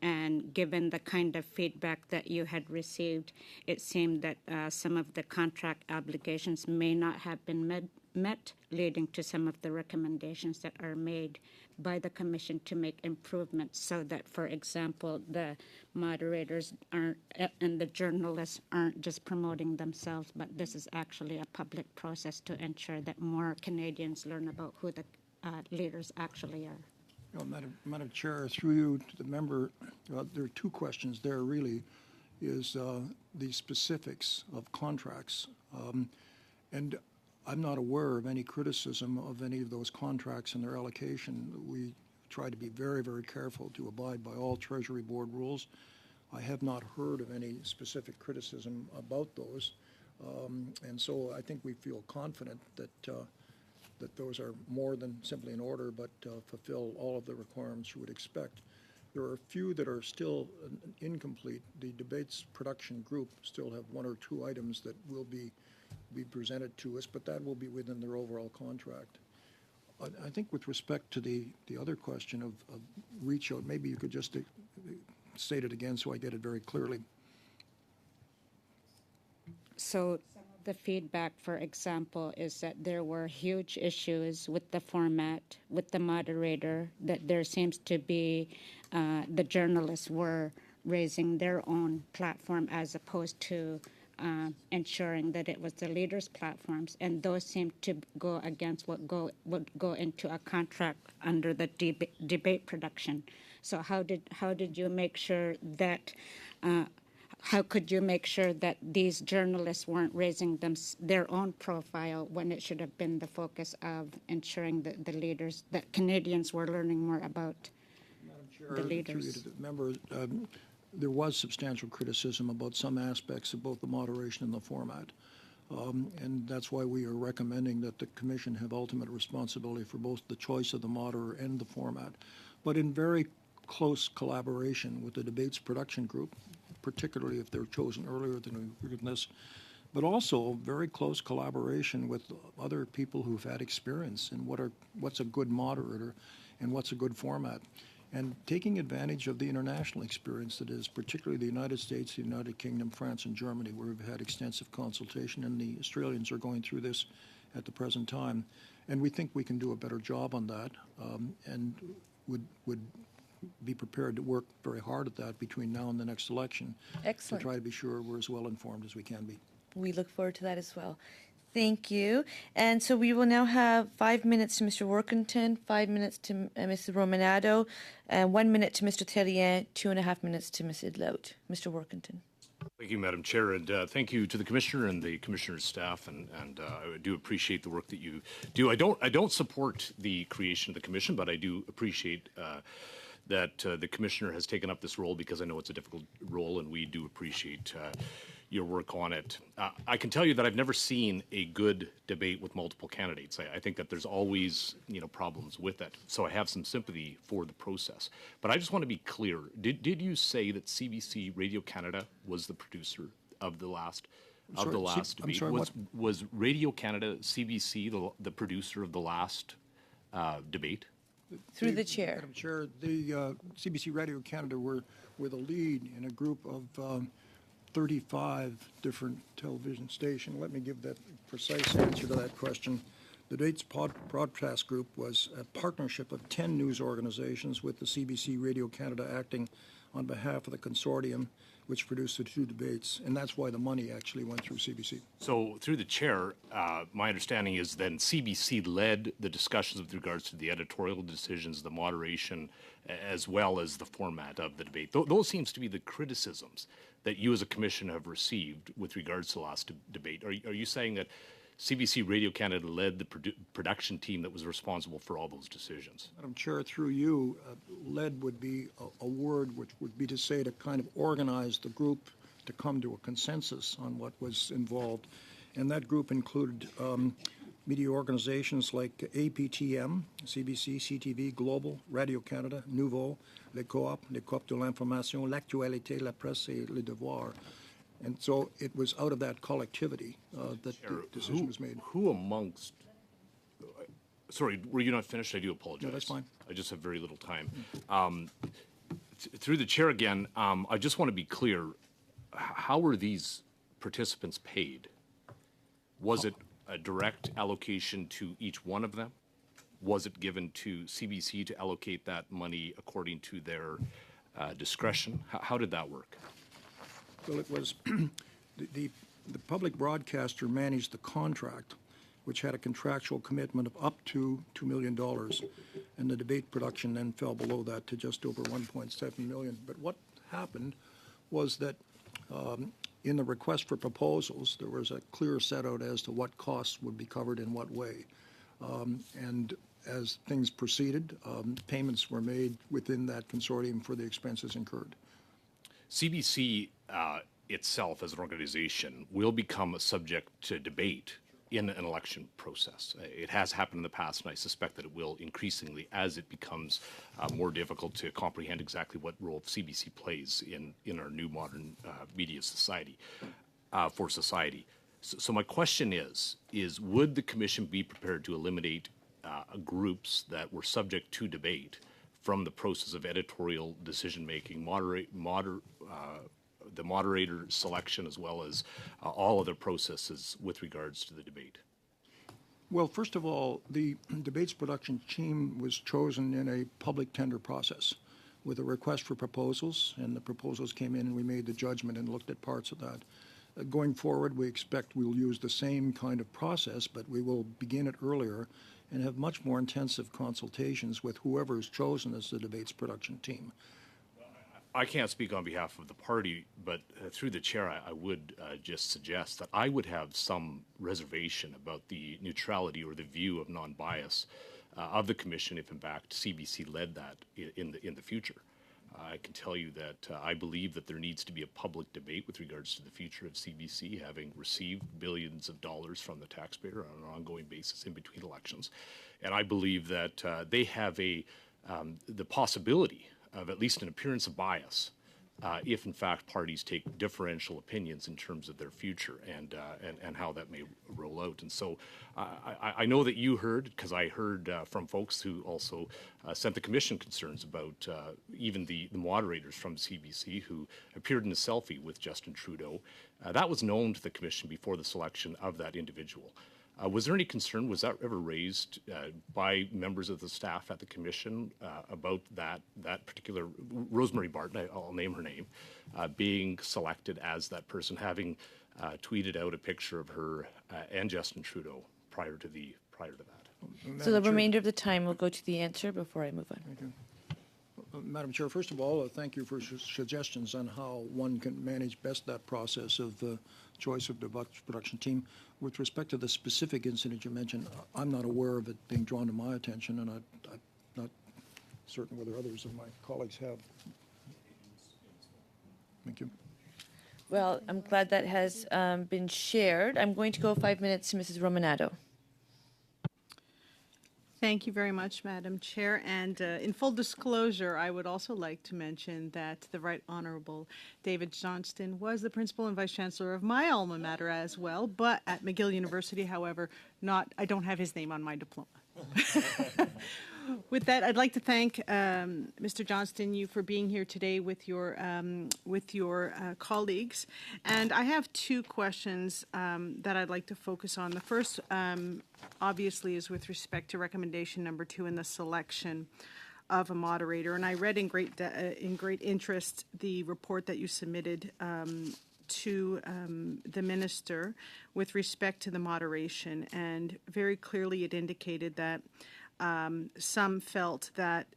And given the kind of feedback that you had received, it seemed that some of the contract obligations may not have been met, leading to some of the recommendations that are made by the Commission to make improvements so that, for example, the moderators aren't and the journalists aren't just promoting themselves, but this is actually a public process to ensure that more Canadians learn about who the leaders actually are. Well, Madam Chair, through you to the member, there are 2 questions there really, is the specifics of contracts. And I'm not aware of any criticism of any of those contracts and their allocation. We try to be very, very careful to abide by all Treasury Board rules. I have not heard of any specific criticism about those. And so I think we feel confident that that those are more than simply in order, but fulfill all of the requirements you would expect. There are a few that are still incomplete. The debates production group still have 1 or 2 items that will be presented to us, but that will be within their overall contract. I think with respect to the other question of reach out, maybe you could just state it again so I get it very clearly. So the feedback, for example, is that there were huge issues with the format, with the moderator, that there seems to be the journalists were raising their own platform as opposed to ensuring that it was the leaders' platforms, and those seem to go against what would go into a contract under the debate production. So how did you make sure that how could you make sure that these journalists weren't raising their own profile when it should have been the focus of ensuring that the leaders, that Canadians were learning more about? Madam the leaders. Through you to the member, there was substantial criticism about some aspects of both the moderation and the format. And that's why we are recommending that the Commission have ultimate responsibility for both the choice of the moderator and the format, but in very close collaboration with the debates production group, particularly if they're chosen earlier than this, but also very close collaboration with other people who've had experience in what's a good moderator and what's a good format. And taking advantage of the international experience that is, particularly the United States, the United Kingdom, France, and Germany, where we've had extensive consultation, and the Australians are going through this at the present time. And we think we can do a better job on that, and would be prepared to work very hard at that between now and the next election. Excellent. To try to be sure we're as well informed as we can be. We look forward to that as well. Thank you. And so we will now have 5 minutes to Mr. Workington, 5 minutes to Mrs. Romanado, and 1 minute to Mr. Terrien, 2.5 minutes to Ms. Idlout. Mr. Workington. Thank you, Madam Chair, and thank you to the Commissioner and the Commissioner's staff, and I do appreciate the work that you do. I don't support the creation of the Commission, but I do appreciate that the Commissioner has taken up this role, because I know it's a difficult role, and we do appreciate your work on it. I can tell you that I've never seen a good debate with multiple candidates. I think that there's always, problems with it. So I have some sympathy for the process. But I just want to be clear. Did you say that CBC Radio Canada was the producer of the last debate? I'm sorry, was Radio Canada, CBC, the producer of the last debate? Through the chair. Madam Chair, the CBC Radio Canada were the lead in a group of 35 different television stations. Let me give that precise answer to that question. The Dates Broadcast Group was a partnership of 10 news organizations, with the CBC Radio Canada acting on behalf of the consortium which produced the two debates, and that's why the money actually went through CBC. So, through the chair, my understanding is then CBC led the discussions with regards to the editorial decisions, the moderation, as well as the format of the debate. Those seems to be the criticisms that you as a commission have received with regards to the last debate. Are you saying that CBC Radio Canada led the production team that was responsible for all those decisions? Madam Chair, through you, led would be a word which would be to say to kind of organize the group to come to a consensus on what was involved. And that group included media organizations like APTM, CBC, CTV, Global, Radio Canada, Nouveau, Les Coop de l'Information, L'Actualité, La Presse et Le Devoir. And so it was out of that collectivity that the decision was made. Who amongst... Sorry, were you not finished? I do apologize. No, that's fine. I just have very little time. Through the chair again, I just want to be clear. How were these participants paid? Was it a direct allocation to each one of them? Was it given to CBC to allocate that money according to their discretion? How did that work? Well, it was the public broadcaster managed the contract, which had a contractual commitment of up to $2 million, and the debate production then fell below that to just over $1.7 million. But what happened was that in the request for proposals, there was a clear set out as to what costs would be covered in what way. And as things proceeded, payments were made within that consortium for the expenses incurred. CBC itself as an organization will become a subject to debate in an election process. It has happened in the past, and I suspect that it will increasingly as it becomes more difficult to comprehend exactly what role CBC plays in our new modern media society, for society. So my question is would the Commission be prepared to eliminate groups that were subject to debate from the process of editorial decision-making, the moderator selection, as well as all other processes with regards to the debate? Well, first of all, the debates production team was chosen in a public tender process with a request for proposals, and the proposals came in and we made the judgment and looked at parts of that. Going forward, we expect we'll use the same kind of process, but we will begin it earlier and have much more intensive consultations with whoever is chosen as the debates production team. I can't speak on behalf of the party, but through the chair, I would just suggest that I would have some reservation about the neutrality or the view of non-bias of the Commission if, in fact, CBC led that in the future. I can tell you that I believe that there needs to be a public debate with regards to the future of CBC, having received billions of dollars from the taxpayer on an ongoing basis in between elections. And I believe that they have the possibility of at least an appearance of bias if, in fact, parties take differential opinions in terms of their future and how that may roll out. And so I know that you heard, because I heard from folks who also sent the Commission concerns about even the moderators from CBC who appeared in a selfie with Justin Trudeau. That was known to the Commission before the selection of that individual. Was there any concern, was that ever raised by members of the staff at the Commission about that particular, Rosemary Barton, I'll name her name, being selected as that person, having tweeted out a picture of her and Justin Trudeau prior to that? So the remainder of the time will go to the answer before I move on. Thank you. Madam Chair, first of all, thank you for suggestions on how one can manage best that process of the choice of the production team. With respect to the specific incident you mentioned, I'm not aware of it being drawn to my attention, and I'm not certain whether others of my colleagues have. Thank you. Well, I'm glad that has been shared. I'm going to go 5 minutes to Mrs. Romanato. Thank you very much, Madam Chair. And in full disclosure, I would also like to mention that the Right Honourable David Johnston was the Principal and Vice Chancellor of my alma mater as well, but at McGill University, however, I don't have his name on my diploma. With that, I'd like to thank Mr. Johnston, you for being here today with your colleagues. And I have two questions that I'd like to focus on. The first, obviously, is with respect to recommendation number 2 in the selection of a moderator. And I read in great interest the report that you submitted to the minister with respect to the moderation, and very clearly it indicated that some felt that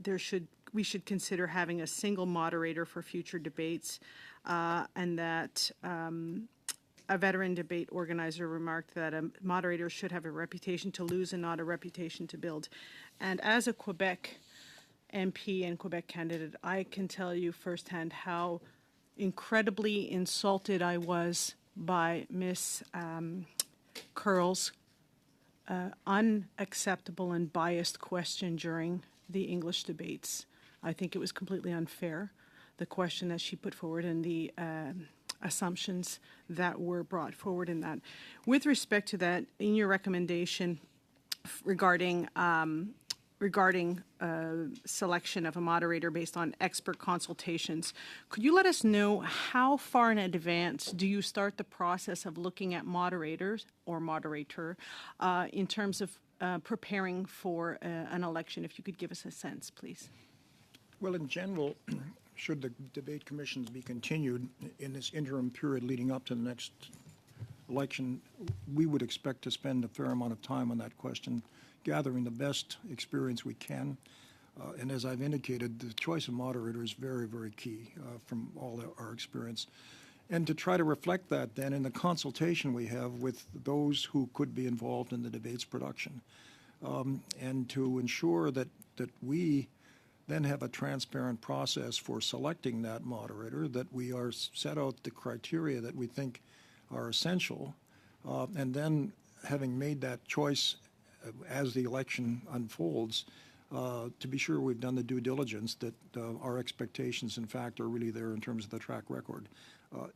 we should consider having a single moderator for future debates, and that a veteran debate organizer remarked that a moderator should have a reputation to lose and not a reputation to build. And as a Quebec MP and Quebec candidate, I can tell you firsthand how incredibly insulted I was by Ms. Curl's unacceptable and biased question during the English debates. I think it was completely unfair, the question that she put forward and the assumptions that were brought forward in that. With respect to that, in your recommendation regarding selection of a moderator based on expert consultations, could you let us know how far in advance do you start the process of looking at moderators or moderator in terms of preparing for an election? If you could give us a sense, please. Well, in general, should the debate commissions be continued in this interim period leading up to the next election, we would expect to spend a fair amount of time on that question, gathering the best experience we can. And as I've indicated, the choice of moderator is very, very key from all our experience. And to try to reflect that then in the consultation we have with those who could be involved in the debate's production. And to ensure that we then have a transparent process for selecting that moderator, that we are set out the criteria that we think are essential, and then having made that choice as the election unfolds, to be sure we've done the due diligence that our expectations, in fact, are really there in terms of the track record.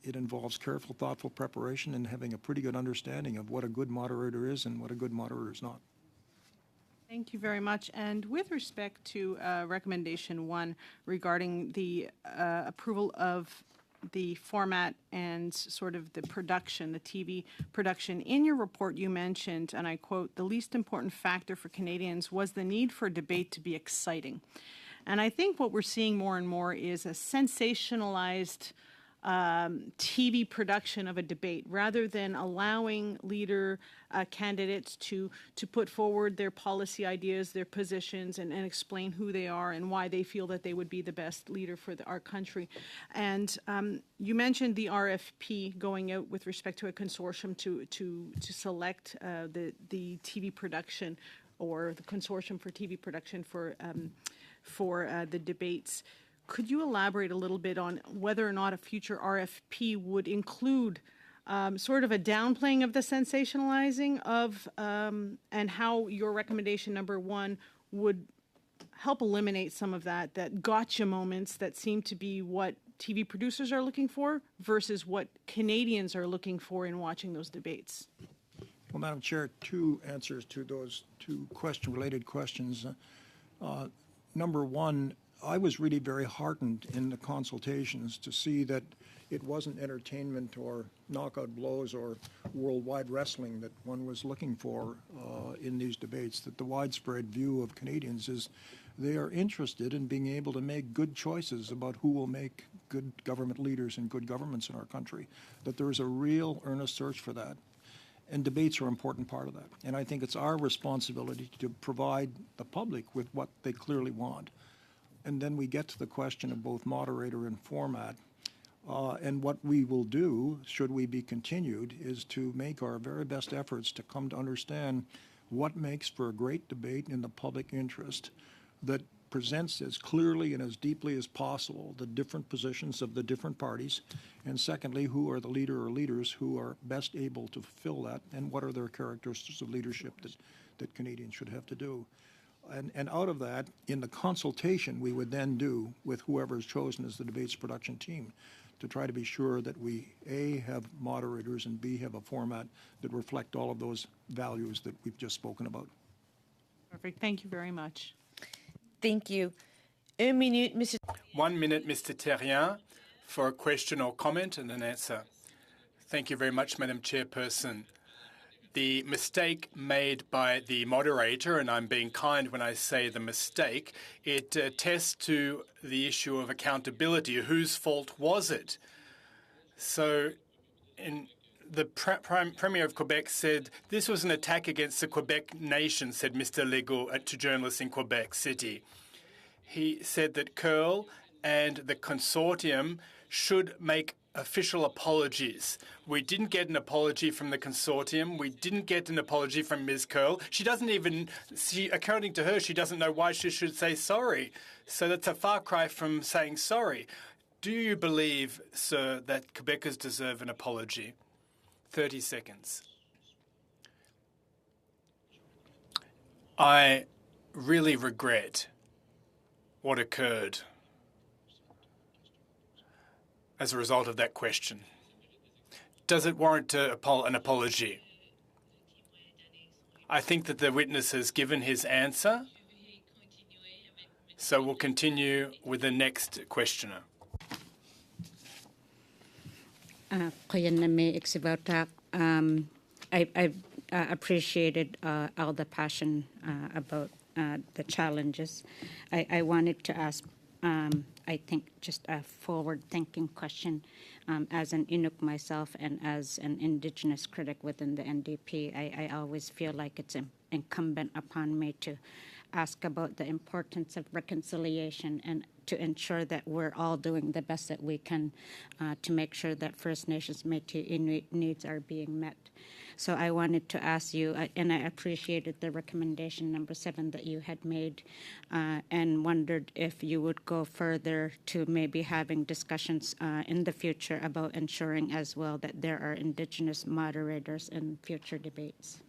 It involves careful, thoughtful preparation and having a pretty good understanding of what a good moderator is and what a good moderator is not. Thank you very much. And with respect to recommendation 1 regarding the approval of the format and sort of the production, the TV production, in your report you mentioned, and I quote, "The least important factor for Canadians was the need for debate to be exciting." And I think what we're seeing more and more is a sensationalized TV production of a debate, rather than allowing leader candidates to put forward their policy ideas, their positions, and explain who they are and why they feel that they would be the best leader for our country. And you mentioned the RFP going out with respect to a consortium to select the TV production, or the consortium for TV production for the debates. Could you elaborate a little bit on whether or not a future RFP would include sort of a downplaying of the sensationalizing of, and how your recommendation number 1 would help eliminate some of that gotcha moments that seem to be what TV producers are looking for versus what Canadians are looking for in watching those debates? Well, Madam Chair, 2 answers to those 2 related questions. Number 1, I was really very heartened in the consultations to see that it wasn't entertainment or knockout blows or worldwide wrestling that one was looking for in these debates, that the widespread view of Canadians is they are interested in being able to make good choices about who will make good government leaders and good governments in our country, that there is a real earnest search for that. And debates are an important part of that. And I think it's our responsibility to provide the public with what they clearly want. And then we get to the question of both moderator and format. And what we will do, should we be continued, is to make our very best efforts to come to understand what makes for a great debate in the public interest that presents as clearly and as deeply as possible the different positions of the different parties, and secondly, who are the leader or leaders who are best able to fulfill that, and what are their characteristics of leadership that Canadians should have to do. And out of that, in the consultation we would then do with whoever is chosen as the debates production team, to try to be sure that we, A, have moderators, and B, have a format that reflect all of those values that we've just spoken about. Perfect. Thank you very much. Thank you. 1 minute, Mr. 1 minute, Mr. Terrien, for a question or comment and an answer. Thank you very much, Madam Chairperson. The mistake made by the moderator, and I'm being kind when I say the mistake, it attests to the issue of accountability. Whose fault was it? So the Premier of Quebec said this was an attack against the Quebec nation, said Mr. Legault to journalists in Quebec City. He said that Curl and the consortium should make official apologies. We didn't get an apology from the consortium. We didn't get an apology from Ms. Curl. She doesn't even, according to her, she doesn't know why she should say sorry. So that's a far cry from saying sorry. Do you believe, sir, that Quebecers deserve an apology? 30 seconds. I really regret what occurred as a result of that question. Does it warrant an apology? I think that the witness has given his answer, so we'll continue with the next questioner. I appreciated all the passion about the challenges. I wanted to ask, I think, just a forward-thinking question. As an Inuk myself and as an Indigenous critic within the NDP, I always feel like it's incumbent upon me to ask about the importance of reconciliation and to ensure that we're all doing the best that we can to make sure that First Nations Métis Inuit needs are being met. So I wanted to ask you, and I appreciated the recommendation number 7 that you had made, and wondered if you would go further to maybe having discussions in the future about ensuring as well that there are Indigenous moderators in future debates.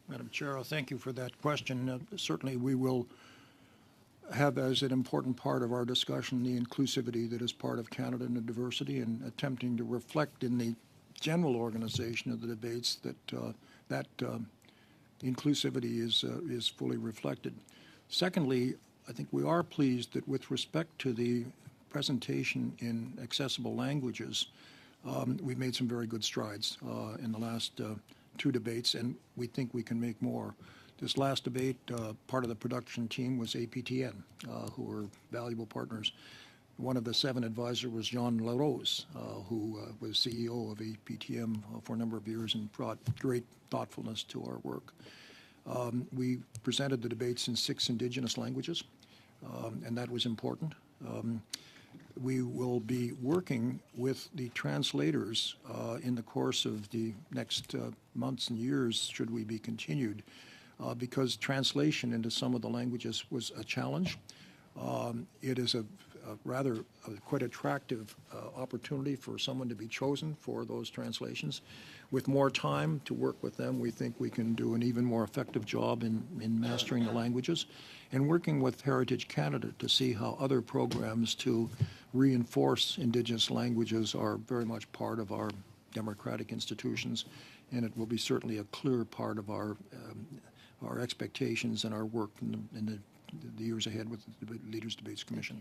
Madam Chair, thank you for that question. Certainly we will have as an important part of our discussion the inclusivity that is part of Canada and the diversity, and attempting to reflect in the general organization of the debates that inclusivity is fully reflected. Secondly, I think we are pleased that with respect to the presentation in accessible languages, we've made some very good strides in the last 2 debates, and we think we can make more. This last debate, part of the production team was APTN, who were valuable partners. One of the 7 advisors was Jean LaRose, who was CEO of APTM for a number of years and brought great thoughtfulness to our work. We presented the debates in 6 Indigenous languages, and that was important. We will be working with the translators in the course of the next months and years, should we be continued, because translation into some of the languages was a challenge. It is a rather quite attractive opportunity for someone to be chosen for those translations. With more time to work with them, we think we can do an even more effective job in mastering the languages, and working with Heritage Canada to see how other programs to reinforce Indigenous languages are very much part of our democratic institutions, and it will be certainly a clear part of our expectations and our work in the years ahead with the Leaders Debates Commission.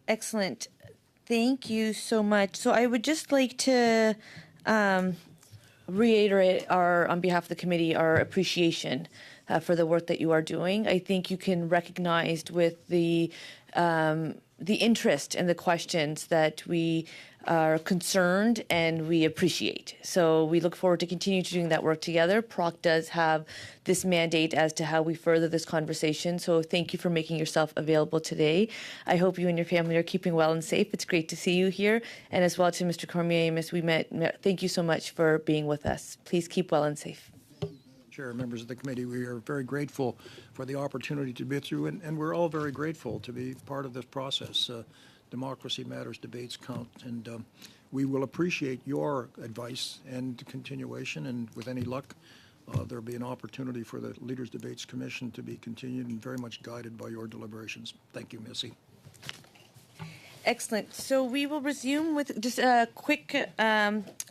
Excellent. Thank you so much. So I would just like to reiterate on behalf of the committee, our appreciation for the work that you are doing. I think you can recognize with the interest and the questions that we are concerned and we appreciate. So we look forward to continue to doing that work together. PROC does have this mandate as to how we further this conversation. So thank you for making yourself available today. I hope you and your family are keeping well and safe. It's great to see you here. And as well to Mr. Cormier, Miss we met, thank you so much for being with us. Please keep well and safe. Chair, members of the committee, we are very grateful for the opportunity to be through, and we're all very grateful to be part of this process. Democracy matters, debates count, and we will appreciate your advice and continuation, and with any luck, there'll be an opportunity for the Leaders Debates Commission to be continued and very much guided by your deliberations. Thank you, Missy. Excellent. So we will resume with just a quick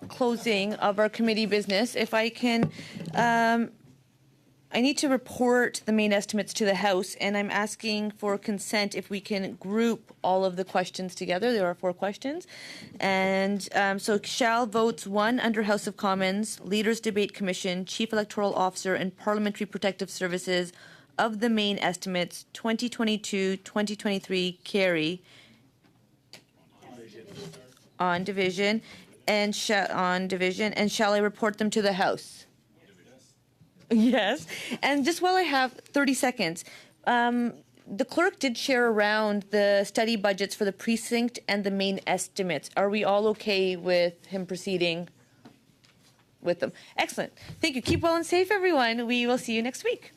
closing of our committee business. If I can, I need to report the main estimates to the House, and I'm asking for consent if we can group all of the questions together. There are 4 questions. And so shall votes 1 under House of Commons, Leaders Debate Commission, Chief Electoral Officer, and Parliamentary Protective Services of the main estimates 2022-2023 carry on division, and shall I report them to the House? Yes. And just while I have 30 seconds, the clerk did share around the study budgets for the precinct and the main estimates. Are we all okay with him proceeding with them? Excellent. Thank you. Keep well and safe, everyone. We will see you next week.